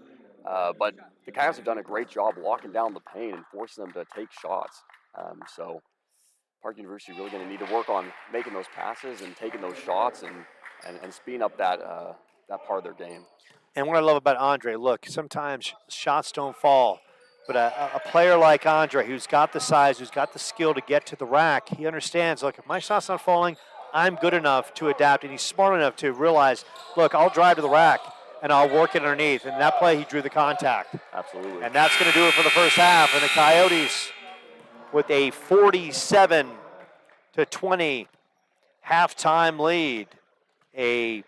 But the Coyotes have done a great job locking down the paint and forcing them to take shots. So Park University really going to need to work on making those passes and taking those shots and speeding up that part of their game. And what I love about Andre, look, sometimes shots don't fall. But a player like Andre, who's got the size, who's got the skill to get to the rack, he understands, look, if my shot's not falling, I'm good enough to adapt. And he's smart enough to realize, look, I'll drive to the rack and I'll work it underneath. And that play, he drew the contact. Absolutely. And that's going to do it for the first half. And the Coyotes with a 47-20 halftime lead. A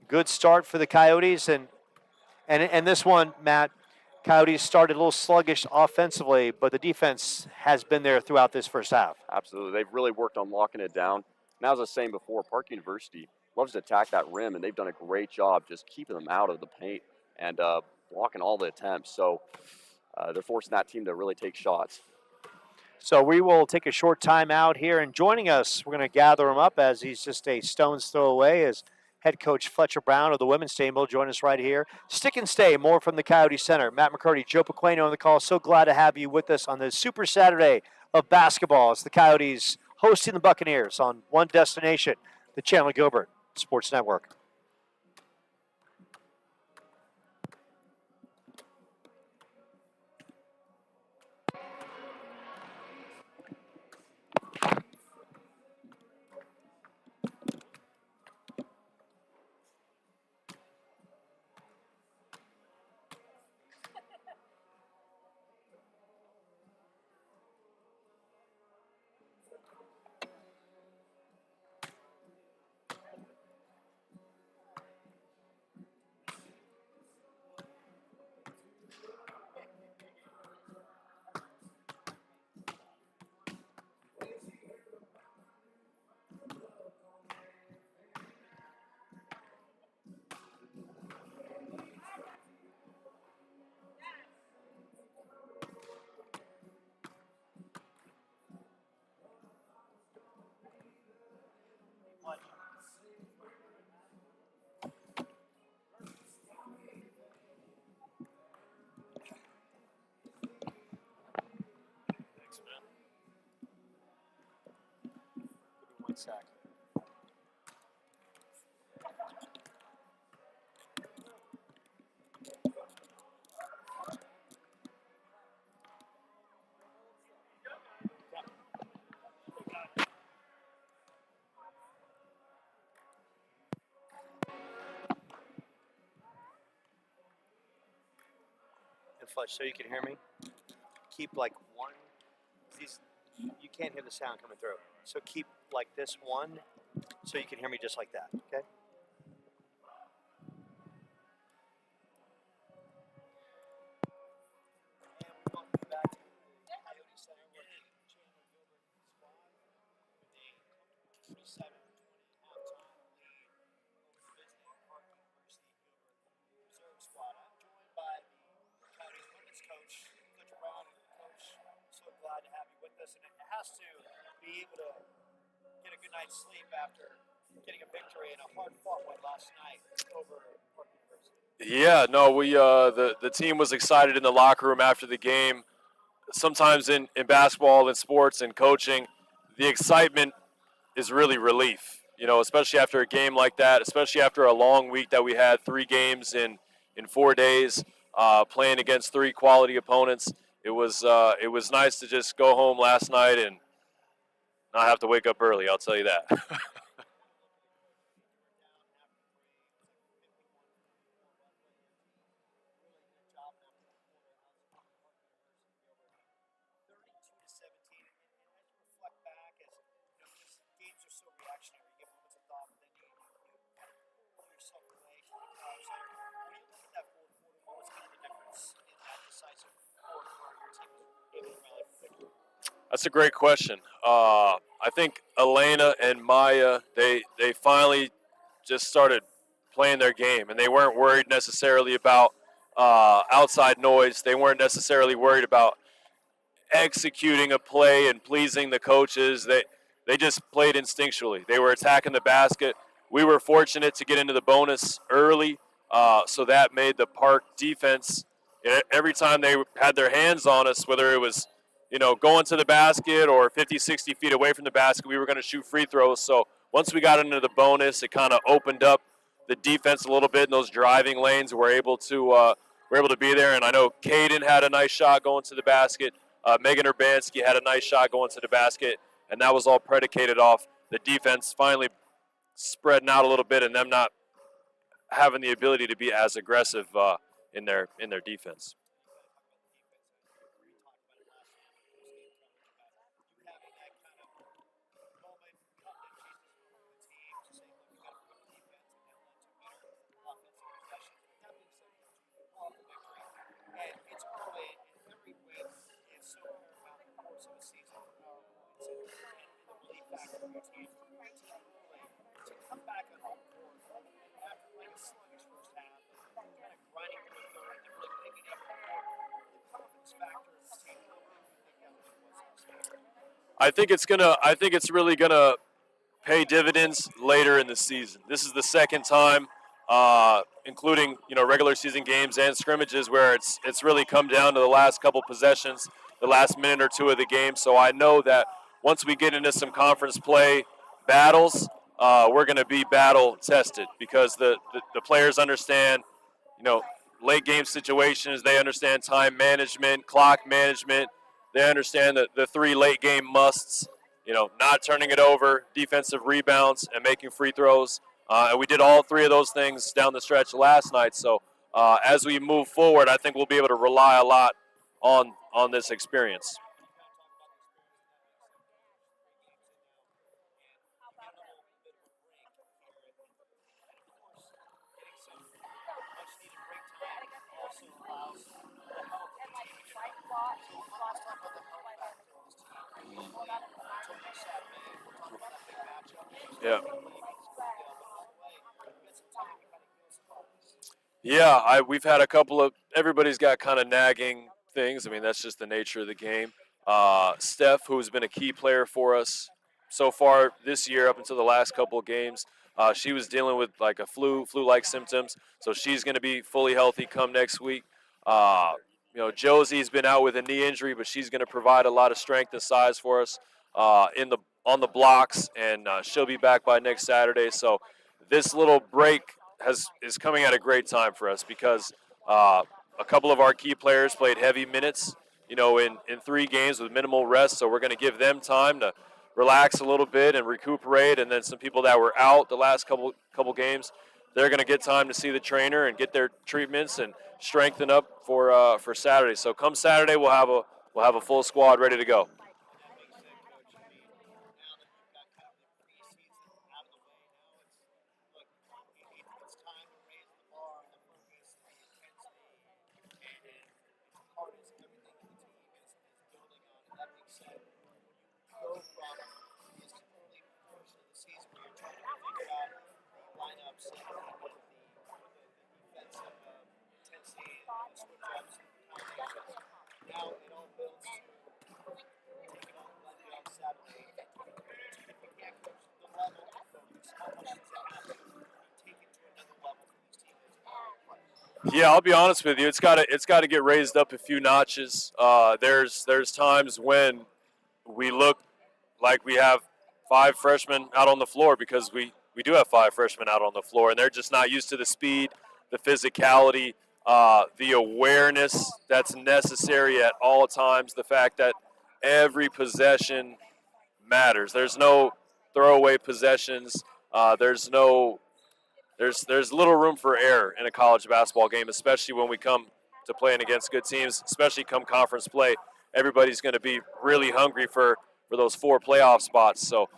good start for the Coyotes. And this one, Matt, Coyotes started a little sluggish offensively, but the defense has been there throughout this first half. Absolutely. They've really worked on locking it down. And as I was saying before, Park University loves to attack that rim, and they've done a great job just keeping them out of the paint and blocking all the attempts. So they're forcing that team to really take shots. So we will take a short time out here, and joining us, we're going to gather him up as he's just a stone's throw away, as head coach Fletcher Brown of the women's team will join us right here. Stick and stay, more from the Coyote Center. Matt McCurdy, Joe Pequeno on the call. So glad to have you with us on this Super Saturday of basketball. It's the Coyotes hosting the Buccaneers on one destination, the Chandler Gilbert Sports Network. One sec. And Fletch, so you can hear me, keep like one, these, you can't hear the sound coming through. So keep like this one, so you can hear me just like that, okay? And welcome back to the Coyote Center with the Chandler Gilbert squad with a 47-20 halftime lead over the visiting Park University Gilbert Reserve squad. I'm joined by the Coyotes women's coach, Coach Brown. Coach, so glad to have you with us, and it has to be able to get a good night's sleep after getting a victory in a hard-fought one last night over Park University. Yeah, no, we the team was excited in the locker room after the game. Sometimes in basketball and sports and coaching, the excitement is really relief. especially after a game like that, especially after a long week that we had, 3 games in 4 days, playing against 3 quality opponents. It was nice to just go home last night and not have to wake up early, I'll tell you that. That's a great question. I think Elena and Maya, they finally just started playing their game, and they weren't worried necessarily about outside noise. They weren't necessarily worried about executing a play and pleasing the coaches. They just played instinctually. They were attacking the basket. We were fortunate to get into the bonus early, so that made the Park defense, every time they had their hands on us, whether it was going to the basket or 50, 60 feet away from the basket, we were going to shoot free throws. So once we got into the bonus, it kind of opened up the defense a little bit in those driving lanes. We're able to be there. And I know Caden had a nice shot going to the basket. Megan Urbanski had a nice shot going to the basket, and that was all predicated off the defense finally spreading out a little bit and them not having the ability to be as aggressive in their defense. I think it's really gonna pay dividends later in the season. This is the second time, including regular season games and scrimmages, where it's really come down to the last couple possessions, the last minute or two of the game. So I know that once we get into some conference play battles, we're going to be battle tested because the players understand, late game situations. They understand time management, clock management. They understand the 3 late game musts. Not turning it over, defensive rebounds, and making free throws. And we did all 3 of those things down the stretch last night. So as we move forward, I think we'll be able to rely a lot on this experience. Yeah. Yeah, we've had a couple of – everybody's got kind of nagging things. I mean, that's just the nature of the game. Steph, who's been a key player for us so far this year up until the last couple of games, she was dealing with like a flu-like symptoms, so she's going to be fully healthy come next week. Josie's been out with a knee injury, but she's going to provide a lot of strength and size for us on the blocks, and she'll be back by next Saturday. So this little break is coming at a great time for us because a couple of our key players played heavy minutes, in 3 games with minimal rest. So we're going to give them time to relax a little bit and recuperate. And then some people that were out the last couple games, they're going to get time to see the trainer and get their treatments and strengthen up for Saturday. So come Saturday, we'll have a full squad ready to go. Yeah, I'll be honest with you. It's got to get raised up a few notches. There's times when we look like we have 5 freshmen out on the floor because we do have 5 freshmen out on the floor, and they're just not used to the speed, the physicality, the awareness that's necessary at all times, the fact that every possession matters. There's no throwaway possessions. There's little room for error in a college basketball game, especially when we come to playing against good teams, especially come conference play. Everybody's going to be really hungry for those 4 playoff spots. So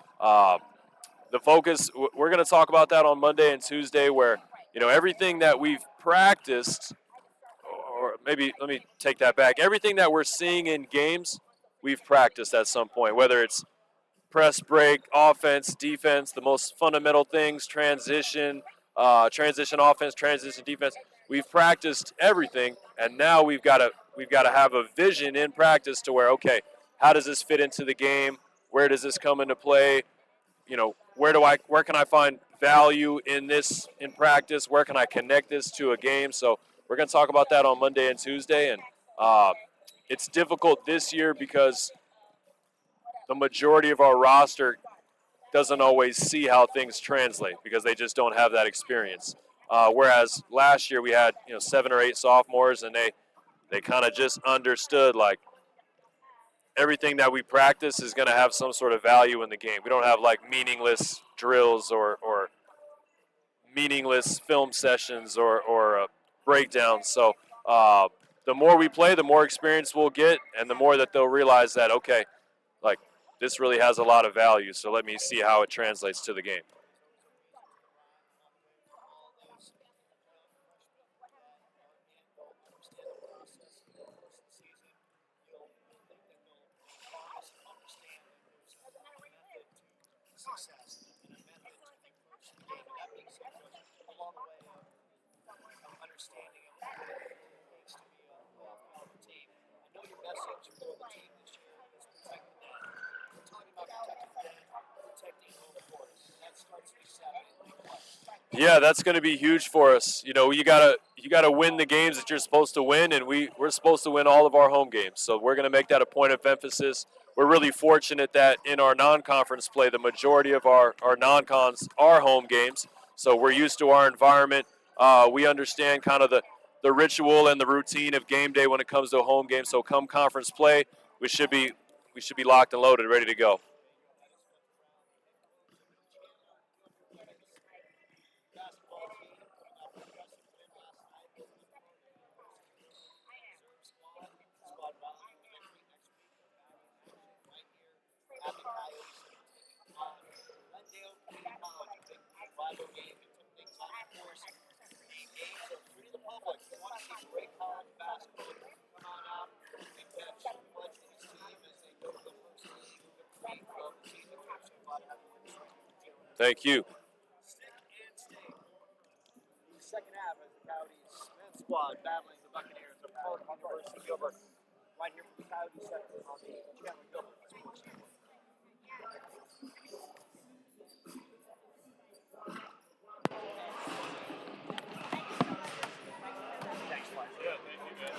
the focus, we're going to talk about that on Monday and Tuesday, where, everything that we've practiced, or maybe let me take that back, everything that we're seeing in games, we've practiced at some point, whether it's press break, offense, defense, the most fundamental things, transition offense, transition defense. We've practiced everything, and now we've got to have a vision in practice to where, okay, how does this fit into the game? Where does this come into play? Where can I find value in this in practice? Where can I connect this to a game? So we're going to talk about that on Monday and Tuesday, and it's difficult this year because the majority of our roster doesn't always see how things translate because they just don't have that experience. Whereas last year we had 7 or 8 sophomores, and they kind of just understood, like, everything that we practice is going to have some sort of value in the game. We don't have like meaningless drills or meaningless film sessions or breakdowns. So the more we play, the more experience we'll get, and the more that they'll realize that, okay, like, this really has a lot of value, so let me see how it translates to the game. Yeah, that's going to be huge for us. You gotta win the games that you're supposed to win, and we're supposed to win all of our home games. So we're going to make that a point of emphasis. We're really fortunate that in our non-conference play, the majority of our non-cons are home games. So we're used to our environment. We understand kind of the ritual and the routine of game day when it comes to a home game. So come conference play, we should be locked and loaded, ready to go. Thank you. Second half as the Coyotes men's squad battling the Buccaneers of Park University Gilbert. Right here from the Coyotes Center on the Chandler Gilbert Sports Network. Thanks, Mike. Yeah, thank you, man.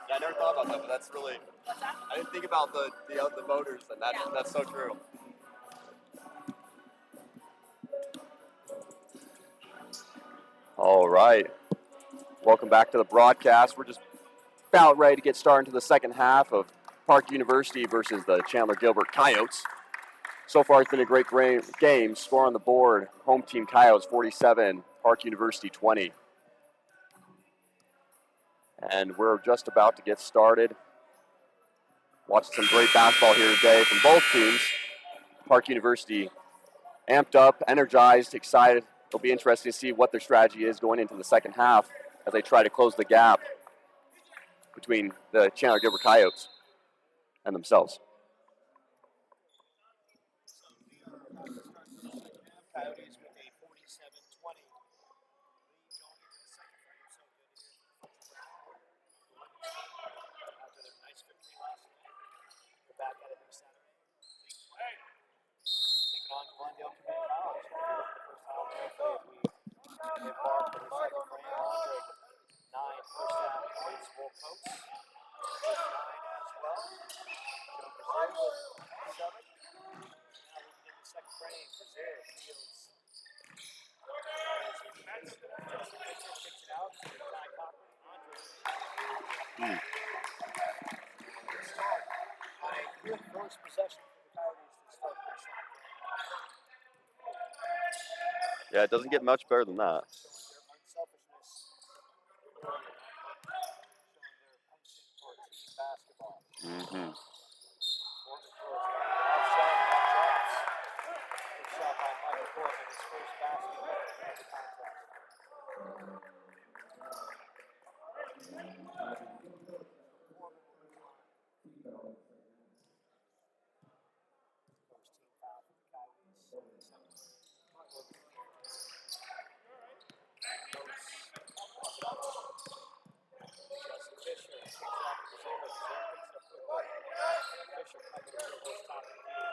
Yeah, I never thought about that, but that's really. I didn't think about the motors, and that's so true. All right, welcome back to the broadcast. We're just about ready to get started into the second half of Park University versus the Chandler Gilbert Coyotes. So far, it's been a great game. Score on the board: home team Coyotes 47, Park University 20. And we're just about to get started. Watching some great basketball here today from both teams. Park University amped up, energized, excited. It'll be interesting to see what their strategy is going into the second half as they try to close the gap between the Chandler Gilbert Coyotes and themselves. Coyotes with a 47-20 lead going into the second frame. So good here. After the nice victory last night, they're back at it this Saturday. Taking on Glendale Community College. First half play we embark on the second frame. Andre, 9 first half points. Will Coates with 9 as well. Joe Brazil with 7. Now we begin the second frame. Brazil fields. Justin Fisher kicks it out to Ty Cochran. Andre. Good start on a good first possession for the Coyotes to start the second. Yeah, it doesn't get much better than that. Showing their unselfishness. Showing their penchant for team basketball. Mm-hmm. Corbin throws it off shot and that drops. Good shot by Michael Corbin, his first basket of the contest. First team foul for the Coyotes. Justin Fisher kicks it out to Brazil. Brazil picks it up quickly. Fisher cutting it over his top of the key.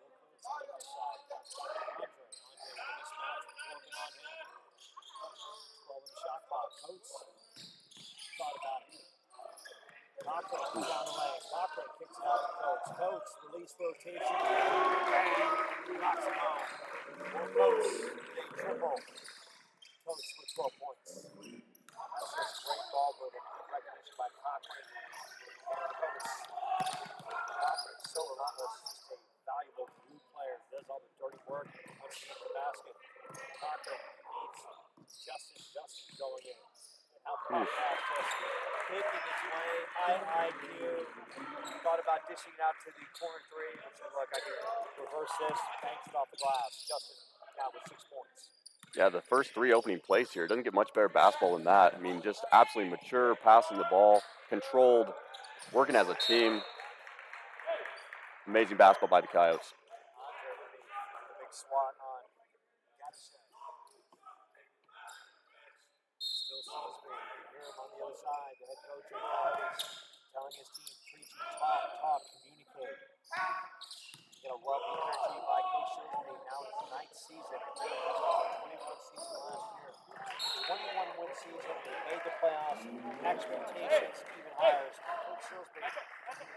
Feeds on the other side. Bounce back to Andre. Andre with a mismatch. Corbin on him. 12 in the shot clock. Coates thought about it. Cochran down the lane. Cochran kicks it out to Coates. Coates release rotation. Knocks him on. More Coates with a triple. Coates with 12 points. That's just great ball movement. Good recognition by Cochran. Coates. Cochran so relentless. Just a valuable glue player. Does all the dirty work underneath the basket. Cochran needs Justin going in. And how about that? Just making his way. High IQ. Thought about dishing it out to the corner three. And said, look, I can reverse this. Banks it off the glass. Justin now with 6 points. Yeah, the first 3 opening plays here. Doesn't get much better basketball than that. I mean, just absolutely mature, passing the ball, controlled, working as a team. Amazing basketball by the Coyotes. Andre with a big swat on Gadsden. Still Salisbury. You hear him on the other side. The head coach of the Coyotes telling his team, preaching, talk, communicate. You're going to love the energy by Coach Salisbury. Now it's 9th season. 21 season last year. 21-win season. They made the playoffs. Expectations even higher. So Coach Salisbury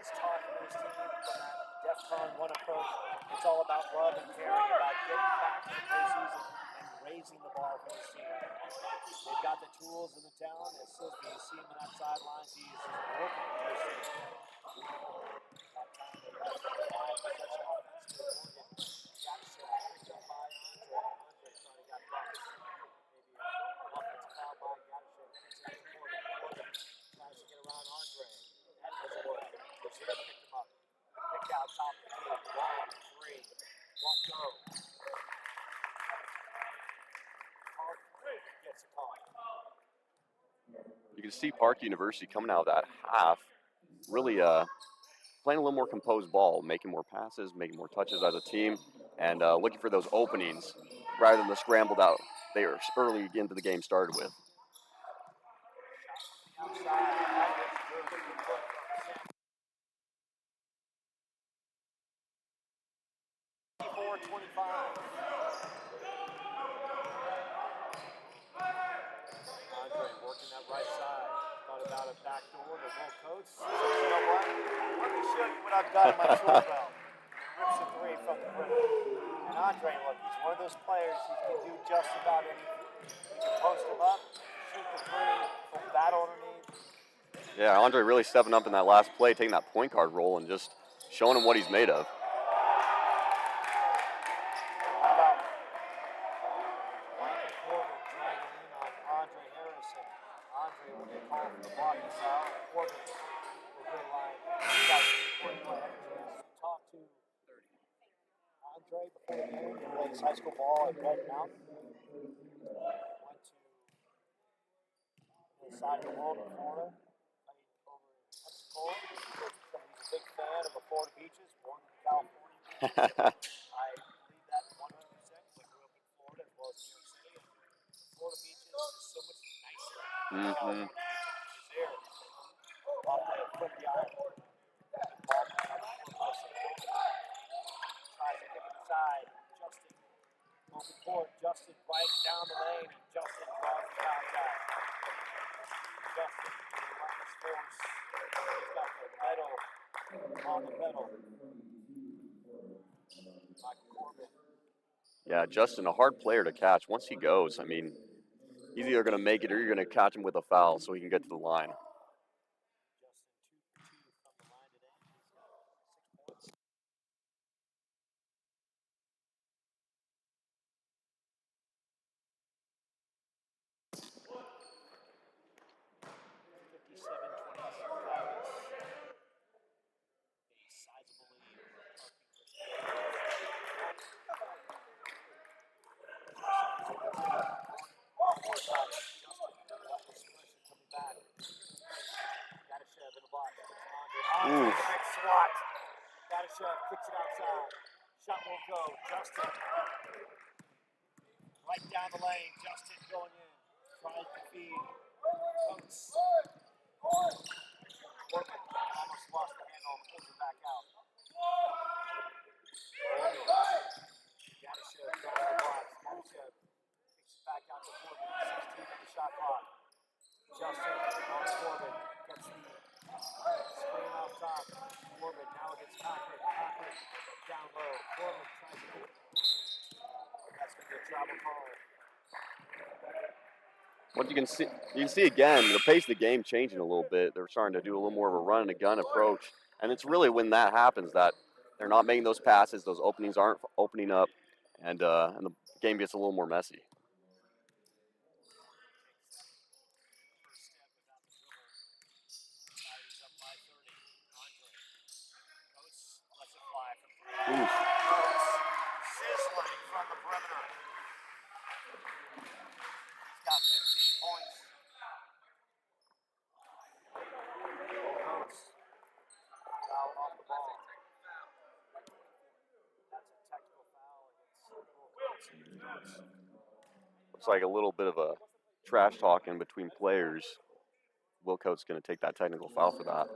is talking to his team from that DEFCON 1 approach. It's all about love and caring, about getting back to the postseason and raising the bar for his team. They've got the tools and the talent. As Salisbury, you see him on that sidelines, he's working for his team. That time they left the 5-possession offense to Morgan. Jackson picked up by Andre. Andre thought he got bumped. Maybe an offensive foul by Gadsden. Kicks it out to Morgan. Morgan tries to get around Andre. That doesn't work. Brazil picked him up. Picked out top of the key. 1, 3. Won't go. Park gets a call. You can see Park University coming out of that half, really playing a little more composed ball, making more passes, making more touches as a team, and looking for those openings rather than the scrambled out they were early into the game started with. Outside. got a back door to Will Coates. Says, you know what? Let me show you what I've got in my tool belt. Rips a three from the perimeter. And Andre, look, he's one of those players who can do just about anything. You can post him up, shoot the three, from battle underneath. Yeah, Andre really stepping up in that last play, taking that point guard role and just showing him what he's made of. How about Michael Corbin dragging in on Andre Harrison? Andre will get called for the blocking foul. Corbin will go line. He's got 3-point energy. Talk to Andre before the game. He plays high school ball at Red Mountain. Went to the side of the world in Florida. Played over in Pensacola. He's a big fan of the Florida beaches, born in California. I believe that 100%. I grew up in Florida as well as New York City. And Florida beaches are so much nicer than California beaches there. Off the foot of the island. Ball tries to kick it inside. Justin. Open court. Justin right down the lane. And Justin draws the foul shot. Justin, relentless force. He's got the pedal on the pedal. Michael Corbin. Yeah, Justin, a hard player to catch. Once he goes, I mean, he's either going to make it or you're going to catch him with a foul so he can get to the line. Justin 2 for 2 from the line today. He's got 6 points. Ooh. SWAT. Gadashev kicks it outside. Shot won't go. Justin. Right down the lane. Justin going in. Tries to feed. Coates. Corbin almost lost the handle. Pulls it back out. Gadashev trying to blocks. Gadashev kicks it back out to Corbin. 16 on the shot clock. Justin on Corbin. Gets the screen off top. Corbin now against Cochran. Cochran down low. Corbin tries to get. That's going to be a travel call. What you can see again, the pace of the game changing a little bit. They're starting to do a little more of a run and a gun approach, and it's really when that happens that they're not making those passes, those openings aren't opening up, and the game gets a little more messy. Oof. Sizzling from the perimeter. He's got 15 points. Coates. Foul off the ball. That's a technical foul against Coates. Looks like a little bit of a trash talk in between players. Will Coates going to take that technical foul for that.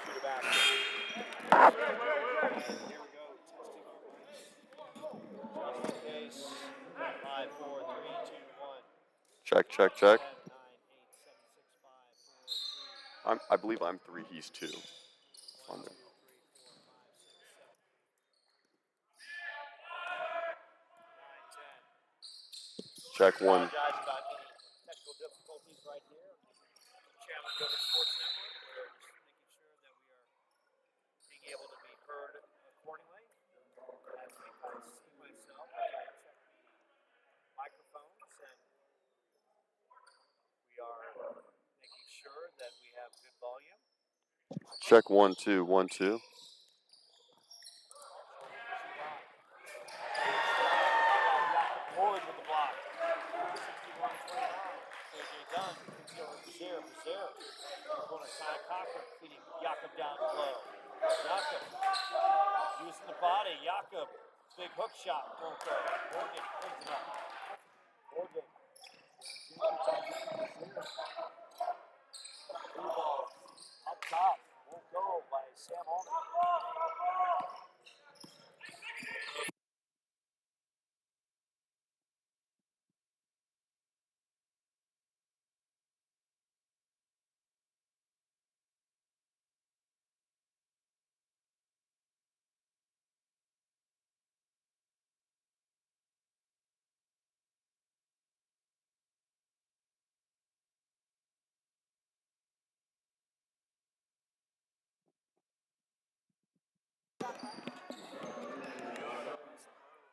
Shoot a basket. And here we go. Testing our mics. Just in case. 5, 4, 3, 2, 1. Check. 10, 9, 8, 7, 6, 5, 4, 3. I believe I'm 3, he's 2. On there. 9, 10. Check 1. Apologize about any technical difficulties right here. Channel Gilbert Sports Network. We're just making sure that we are being able to be heard accordingly. As you can see myself, I check the microphones and we are making sure that we have good volume. Check 1, 2, 1, 2. Boyd with the block. 61-29. KJ Dunn kicks it over to Brazier. Brazier going to Ty Cochran, feeding Jakob down low. Jakob using the body. Jakob, big Big hook shot, won't go. Morgan cleans it up. Morgan. Blue ball up top, won't go by Sam Holman.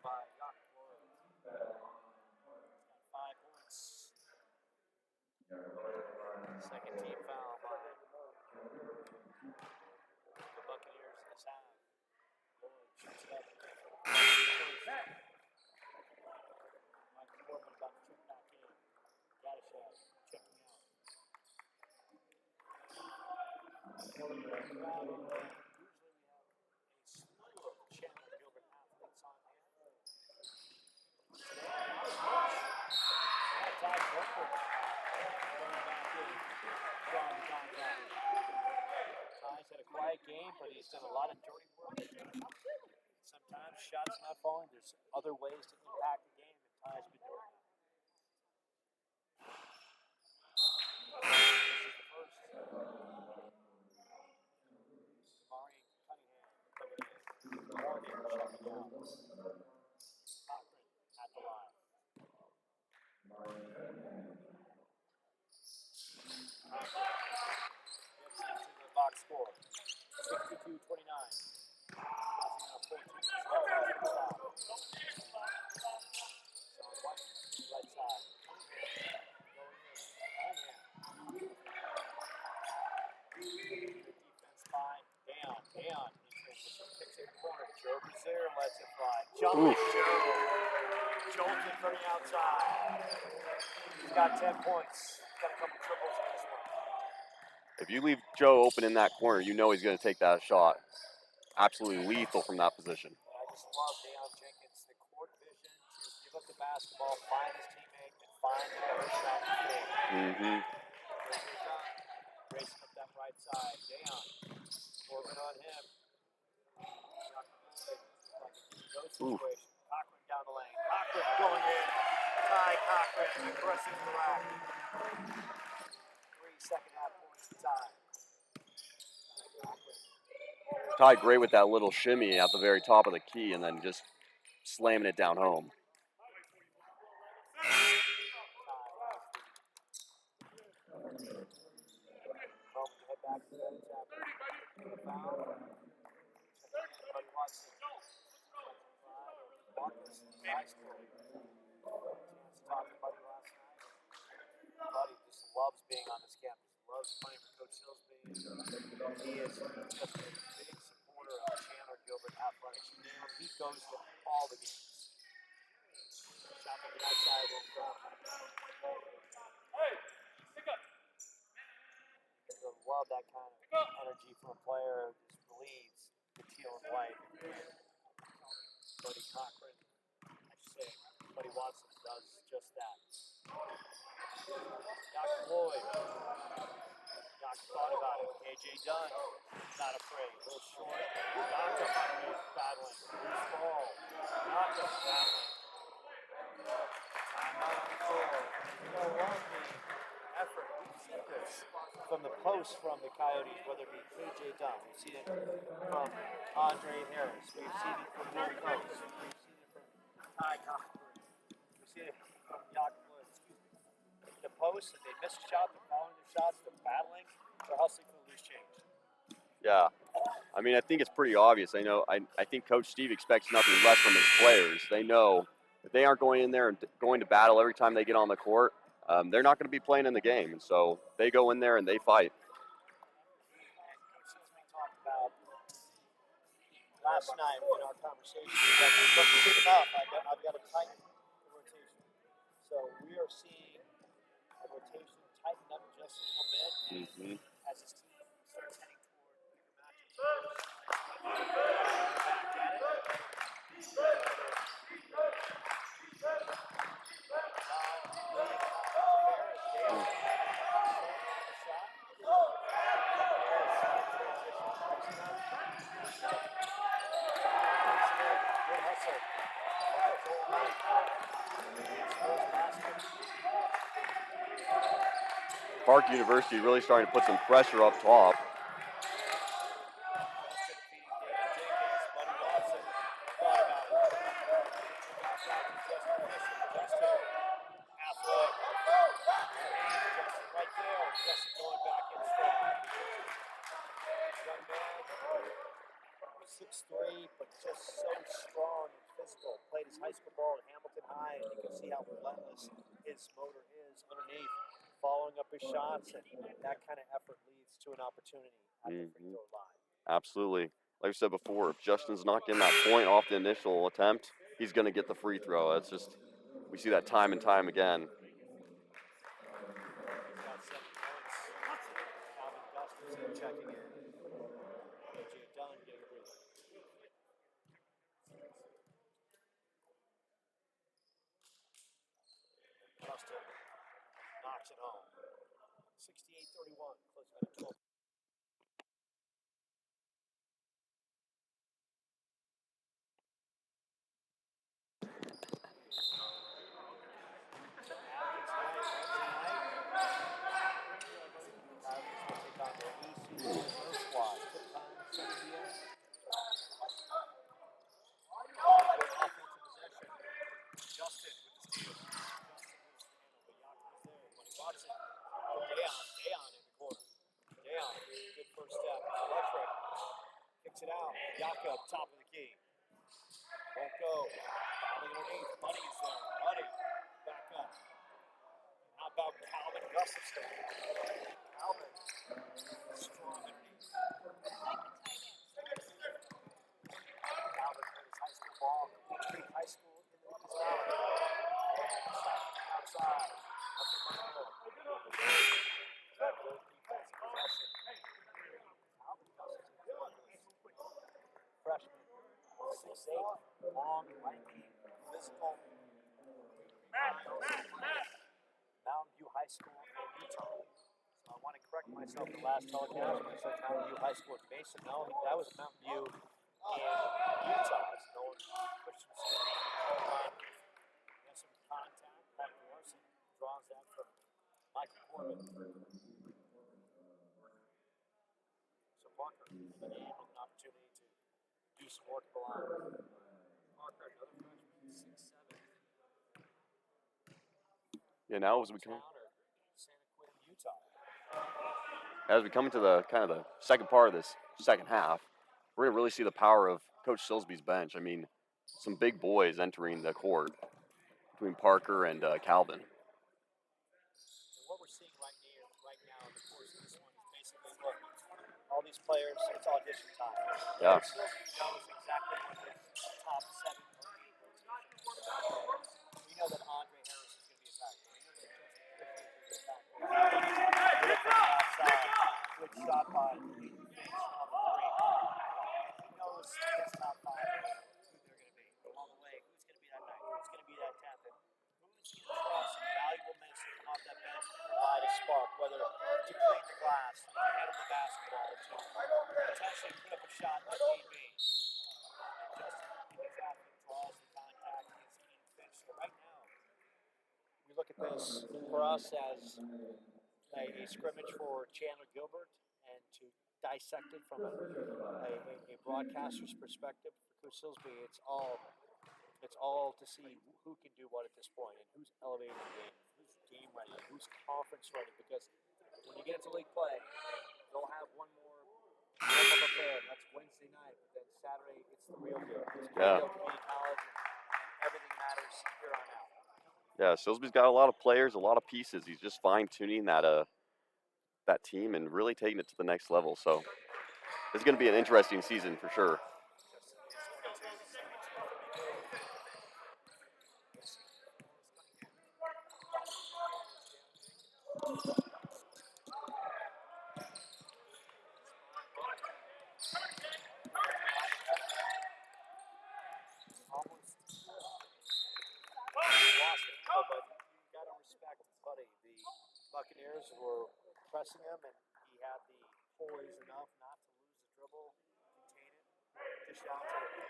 By Doc Floyd. Got 5 points. Second team foul by the Buccaneers this half. Lloyd shoots it up. Mike Corbin about to check back in. Got a shot. Checking out. Usually we have a slew of Chandler Gilbert athletes on hand. Today, Ty Gilbert going back in from the contract. Ty's had a quiet game, but he's done a lot of dirty work. Sometimes shots not falling. There's other ways to impact the game, and Ty's been doing that. This is the first. Mari Cunningham coming in. Morgan checking out. Cochran at the line. Gets into the box score. 62-29. Passing out 14 minutes left on the side. Sean White, right side. Going in. Cunningham. Good defense by Dayon. Dayon in transition. Picks it in the corner. Joe Brazier lets it fly. Jumping Joe. Jolted from the outside. He's got 10 points. He's got a couple triples in this one. If you leave Joe open in that corner, you know he's going to take that shot. Absolutely lethal from that position. I just love Dayon Jenkins, the court vision to give up the basketball, find his teammate, and find another shot to make. Mm-hmm. Racing up that right side. Dayon. Corbin on him. No situation. Cochran down the lane. Cochran going in. Ty Cochran aggressive in the rack. 3 second-half points to tie. Ty great with that little shimmy at the very top of the key and then just slamming it down home. Head back to the bench after the foul. Buddy Watson. Marcus high school. Chance to talk to Buddy last night. Buddy just loves being on this campus. Loves playing for Coach Silsby. He is just a big supporter of Chandler Gilbert athletics. He goes to all the games. Shot from the outside won't go. Hey, pick up. I love that kind of energy from a player who just bleeds the teal and white. Buddy Cochran, I should say, Buddy Watson does just that. Doc Floyd. Doc thought about it. KJ Dunn, not afraid. A little short. Doc up underneath, battling. Loose ball. Doc up battling. Time out on the floor. You know, love the effort. We've seen this from the post from the Coyotes, whether it be KJ Dunn. We've seen it from Andre Harris. We've seen it from Will Coates. We've seen it from Ty Cochran. We've seen it from Doc Floyd. The post, and they miss a shot, they're following their shots, they're battling, they're hustling for the loose change. Yeah. I mean, I think it's pretty obvious. I think Coach Steve expects nothing less from his players. They know if they aren't going in there and going to battle every time they get on the court, they're not going to be playing in the game. And so they go in there and they fight. And Coach Silsby talked about last night in our conversation that it wasn't good enough. I've got to tighten the rotation. So we are seeing a rotation tighten up just a little bit, and as his team starts heading toward bigger matches, back at it. Whether Park University really starting to put some pressure up top. Right there, Justin going back in strong. Young man, 6'3", but just so strong and physical. Played his high school ball at Hamilton High, and you can see how relentless his motor is underneath, following up his shots, and that kind of effort leads to an opportunity at the free throw line. Absolutely. Like I said before, if Justin's not getting that point off the initial attempt, he's going to get the free throw. It's just, we see that time and time again. He's got 7 points. Calvin Gustafson checking in. AJ Dunn getting a breather. Justin knocks it home. 68-31, closing at 12. Justin with the steal. Justin moves to the handle, but Yaki's there. Money Watson. Dayon in the corner. Dayon, good first step. Electric. Kicks it out. Yaka up top of the key. Won't go. Fouling underneath. Money's there. Money. Back up. How about Calvin Gustafson? Calvin. Strong underneath. Calvin played his high school ball. Creek High School in the East Valley. Outside. Good defensive possession. Calvin Gustafson. Freshman. 6'8", long, lanky, physical. Mountain View High School in Utah. So I want to correct myself the last telecast when I said Mountain View High School in Mason. No, that was Mountain View in Utah. It's known Christian School. He has some contact. Parker Larson draws that from Michael Corbin. So Parker with an opportunity to do some work at the line. Parker, another freshman, 6'7". Yeah, now as we come Santa Quinn, Utah. as we come into the kind of the second part of this second half, we're going to really see the power of Coach Silsby's bench. I mean, some big boys entering the court between Parker and Calvin. And what we're seeing right now in the course of this one is basically, look, all these players, it's audition time. Yeah. Coach Silsby knows exactly what his top 7 or 8 we know that Andre Harris is going to be a factor. We know that Justin Fisher is going to be a factor. Look from the outside. Good shot by Finch on the 3. And he knows his top 5 who they're going to be. Along the way, who's going to be that 9th? Who's going to be that 10th? And who's going to draw some valuable minutes to come off that bench and provide a spark, whether to clean the glass, to handle the basketball, to potentially put up a shot if need be. And Justin in the traffic draws the contact against Ian Finch. So right now, we look at this for us as a scrimmage for Chandler Gilbert, and to dissect it from a broadcaster's perspective for Coach Silsby, it's all to see who can do what at this point and who's elevating the game, who's game ready, who's conference ready. Because when you get into league play, they'll have one more warm-up affair. That's Wednesday night, but then Saturday it's the real deal. It's Glendale Community College, and everything matters here on out. Yeah, Silsby's got a lot of players, a lot of pieces. He's just fine-tuning that team and really taking it to the next level. So it's going to be an interesting season for sure. Buccaneers were pressing him, and he had the poise enough not to lose the dribble, contain it, dish out to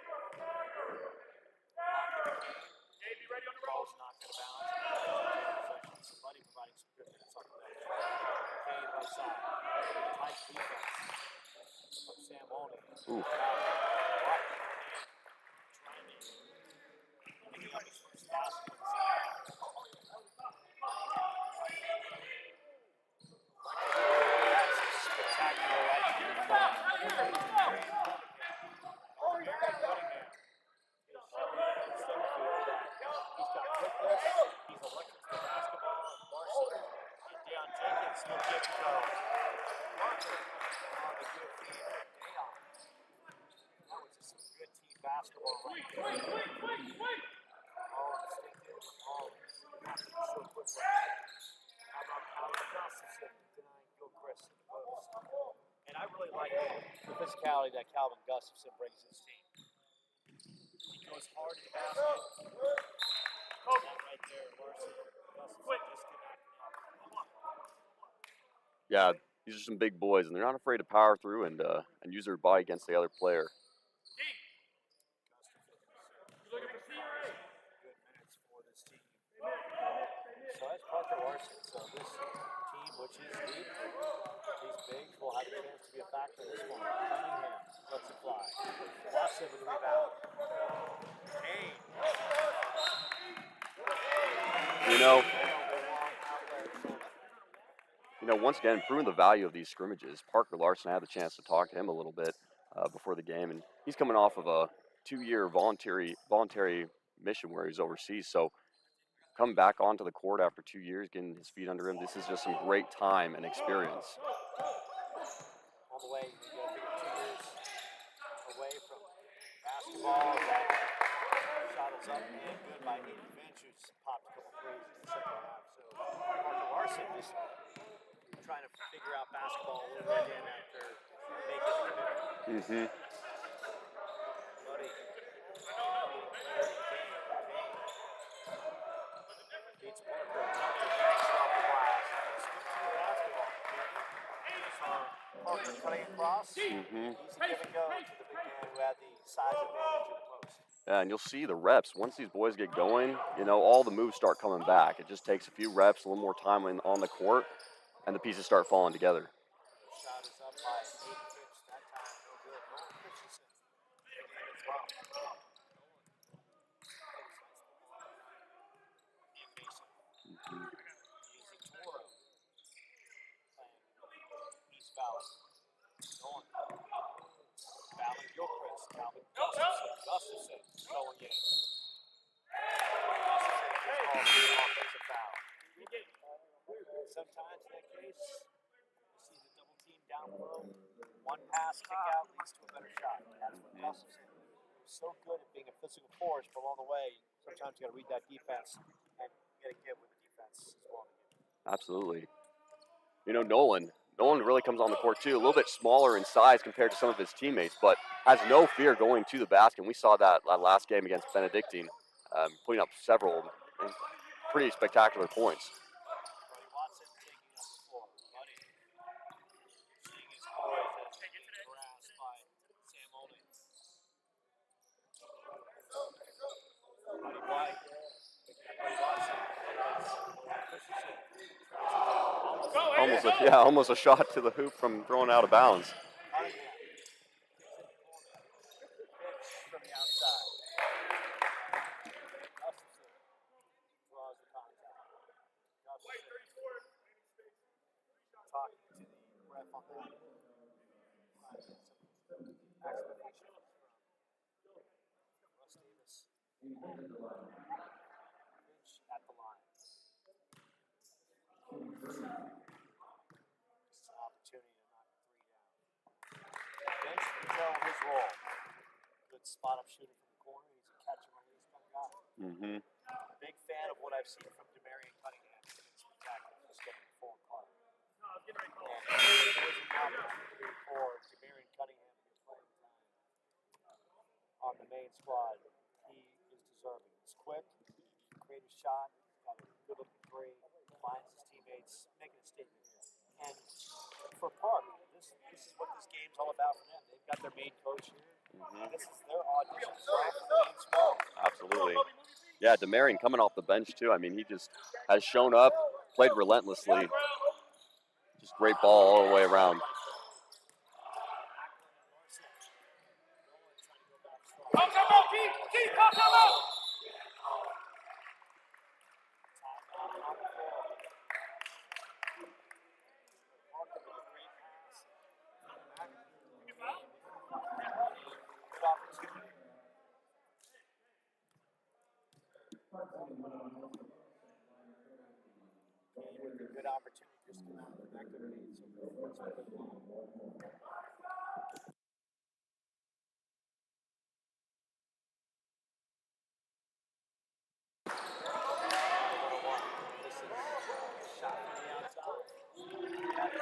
ball's knocked out of bounds. Possession. Buddy providing some good minutes on the bench. Kane left side. Tight defense from Sam Olney. Ooh. Picking up his first basket of the second half. That's a spectacular right hand from Marion Cunningham. Marion Cunningham is showing in center field that he's got quickness, he's electric to the basketball, and Larson and Deion Jenkins will give it go. Parker on the good feed from Deion. That was just some good team basketball right there. All instinctive, all happening so quickly. How about Calvin Gustafson denying Gilbert in the post? And I really like the physicality that Calvin Gustafson brings to his team. He goes hard to the basket. That right there, Larson. Gustafson disconnected. Yeah, these are some big boys, and they're not afraid to power through and use their body against the other player. Good minutes for this team. So that's Parker Larson. So this team, which is deep, these bigs will have a chance to be a factor in this one. Cunningham lets it fly. Watson with the rebound. Kane. Once again, proving the value of these scrimmages. Parker Larson had the chance to talk to him a little bit before the game, and he's coming off of a 2-year voluntary mission where he's overseas. So coming back onto the court after 2 years, getting his feet under him, this is just some great time and experience. All the way, you got to figure 2 years away from basketball. That shot is up and good by Hayden Finch, who's popped a couple threes in the second half. So Parker Larson just trying to figure out basketball a little bit again after making the commitment. Buddy. Beats Parker. Banks off the glass. Let's get to the basketball. Parker cutting across. Easy give and go to the big man who had the size advantage in the post. Yeah, and you'll see the reps. Once these boys get going, all the moves start coming back. It just takes a few reps, a little more time on the court, and the pieces start falling together. Shot is up by Hayden Finch. That time, no good. Nolan Christensen. Big game as well. Ian Mason. Using Toro. Playing East Valley. Nolan. Valley Gilchrist. Calvin Gustafson going in. Gustafson gets called for the offensive foul. Sometimes in that case, you see the double team down low. One pass, kick out leads to a better shot. That's what Gustafson was so good at being a physical force, but along the way, sometimes you got to read that defense and you got to get with the defense as well. Absolutely. Nolan really comes on the court too, a little bit smaller in size compared to some of his teammates, but has no fear going to the basket. And we saw that last game against Benedictine, putting up several pretty spectacular points. Buddy Watson taking up the floor. Buddy seeing his boys as they get harassed by Sam Olney. Buddy White. Buddy Watson. Christensen. Almost a shot to the hoop from throwing out of bounds. Cunningham. Pitch from the outside. Gustafson draws the contact. Gustafson talking to the ref on that. Some explanations from Russ Davis. Finch at the line. Just an opportunity to knock the 3 down. Finch controlling his role. Good spot-up shooter from the corner. He's a catch-and-release kind of guy. Big fan of what I've seen from Demarion Cunningham. He's been spectacular. Just getting the full card. And there was an opportunity for Demarion Cunningham to get playing time on the main squad. He is deserving. He's quick, create a shot, got a good-looking three, finds his teammates, making a statement here. And for Park, this is what this game's all about for them. They've got their main coach here. This is their audition for the main squad. Absolutely. Yeah, Demarion coming off the bench too. I mean, he just has shown up, played relentlessly. Just great ball all the way around. Good opportunity just to not connect underneath. So this is shot from the outside. That is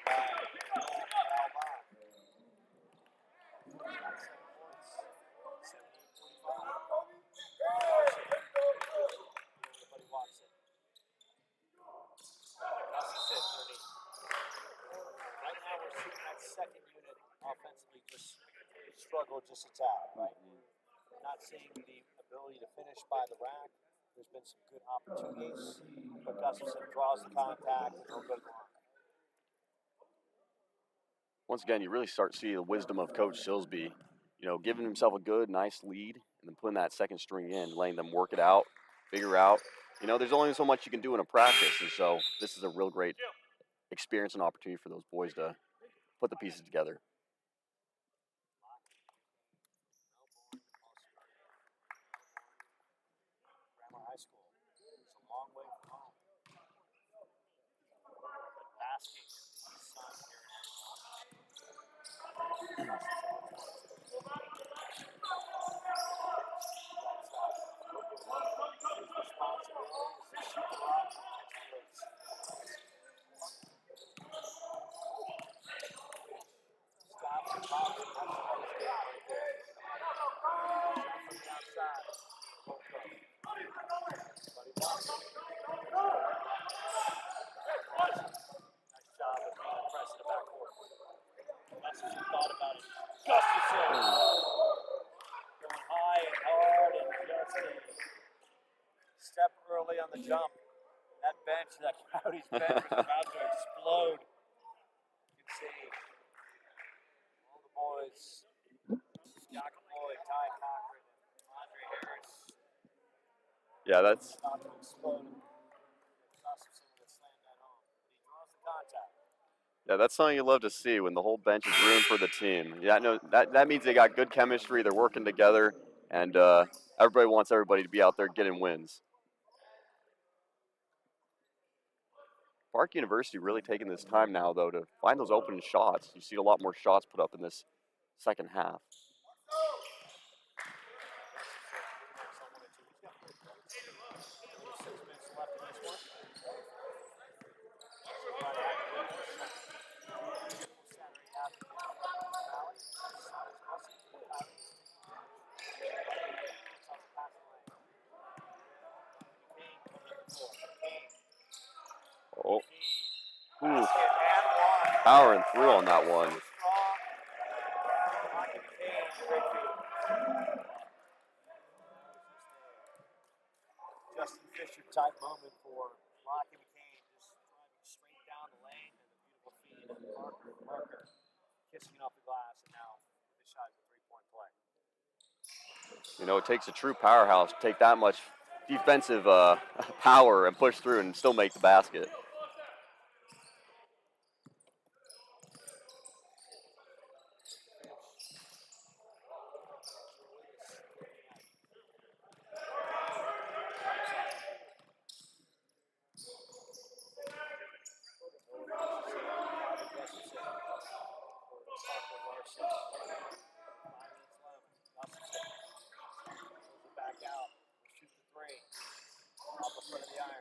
bad in the corner by Alba. Got 7 points. 78-25. Everybody walks it. Gus is sitting underneath. Right now we're seeing that second unit offensively just struggle just a tad, right? Not seeing the ability to finish by the rack. There's been some good opportunities, but Gustafson draws the contact and he'll go to the line. Once again, you really start to see the wisdom of Coach Silsby, you know, giving himself a good, nice lead, and then putting that second string in, letting them work it out, figure out. You know, there's only so much you can do in a practice, and so this is a real great experience and opportunity for those boys to put the pieces together. Grammar High School. It's a long way from home. But basking in the sun here in Arizona. His responsibility is to shoot the rock and catch the release. Stops and pops, and that's a nice game right there. Shot from the outside. Buddy blocks it. Nice job of being impressed in the backcourt. Gustafson thought about it. Gustafson going high and hard and just a step early on the jump. That bench, that Coyotes bench was about to explode. You can see all the boys, Scott Boyd, Ty Cochran, and Andre Harris. Yeah, that's About to explode. Gustafson would have slammed that home. But he draws the contact. that's something you love to see when the whole bench is rooting for the team. Yeah, no, that means they got good chemistry. They're working together, and everybody wants everybody to be out there getting wins. Park University really taking this time now, though, to find those open shots. You see a lot more shots put up in this second half. Oh, ooh. Powering through on that one. Justin Fisher type moment for Rocky McCain, just driving straight down the lane and a beautiful feed of Parker kissing off the glass, and now with the shot for 3-point play. You know, it takes a true powerhouse to take that much defensive power and push through and still make the basket. Back out, shoot the three, off the front of the iron.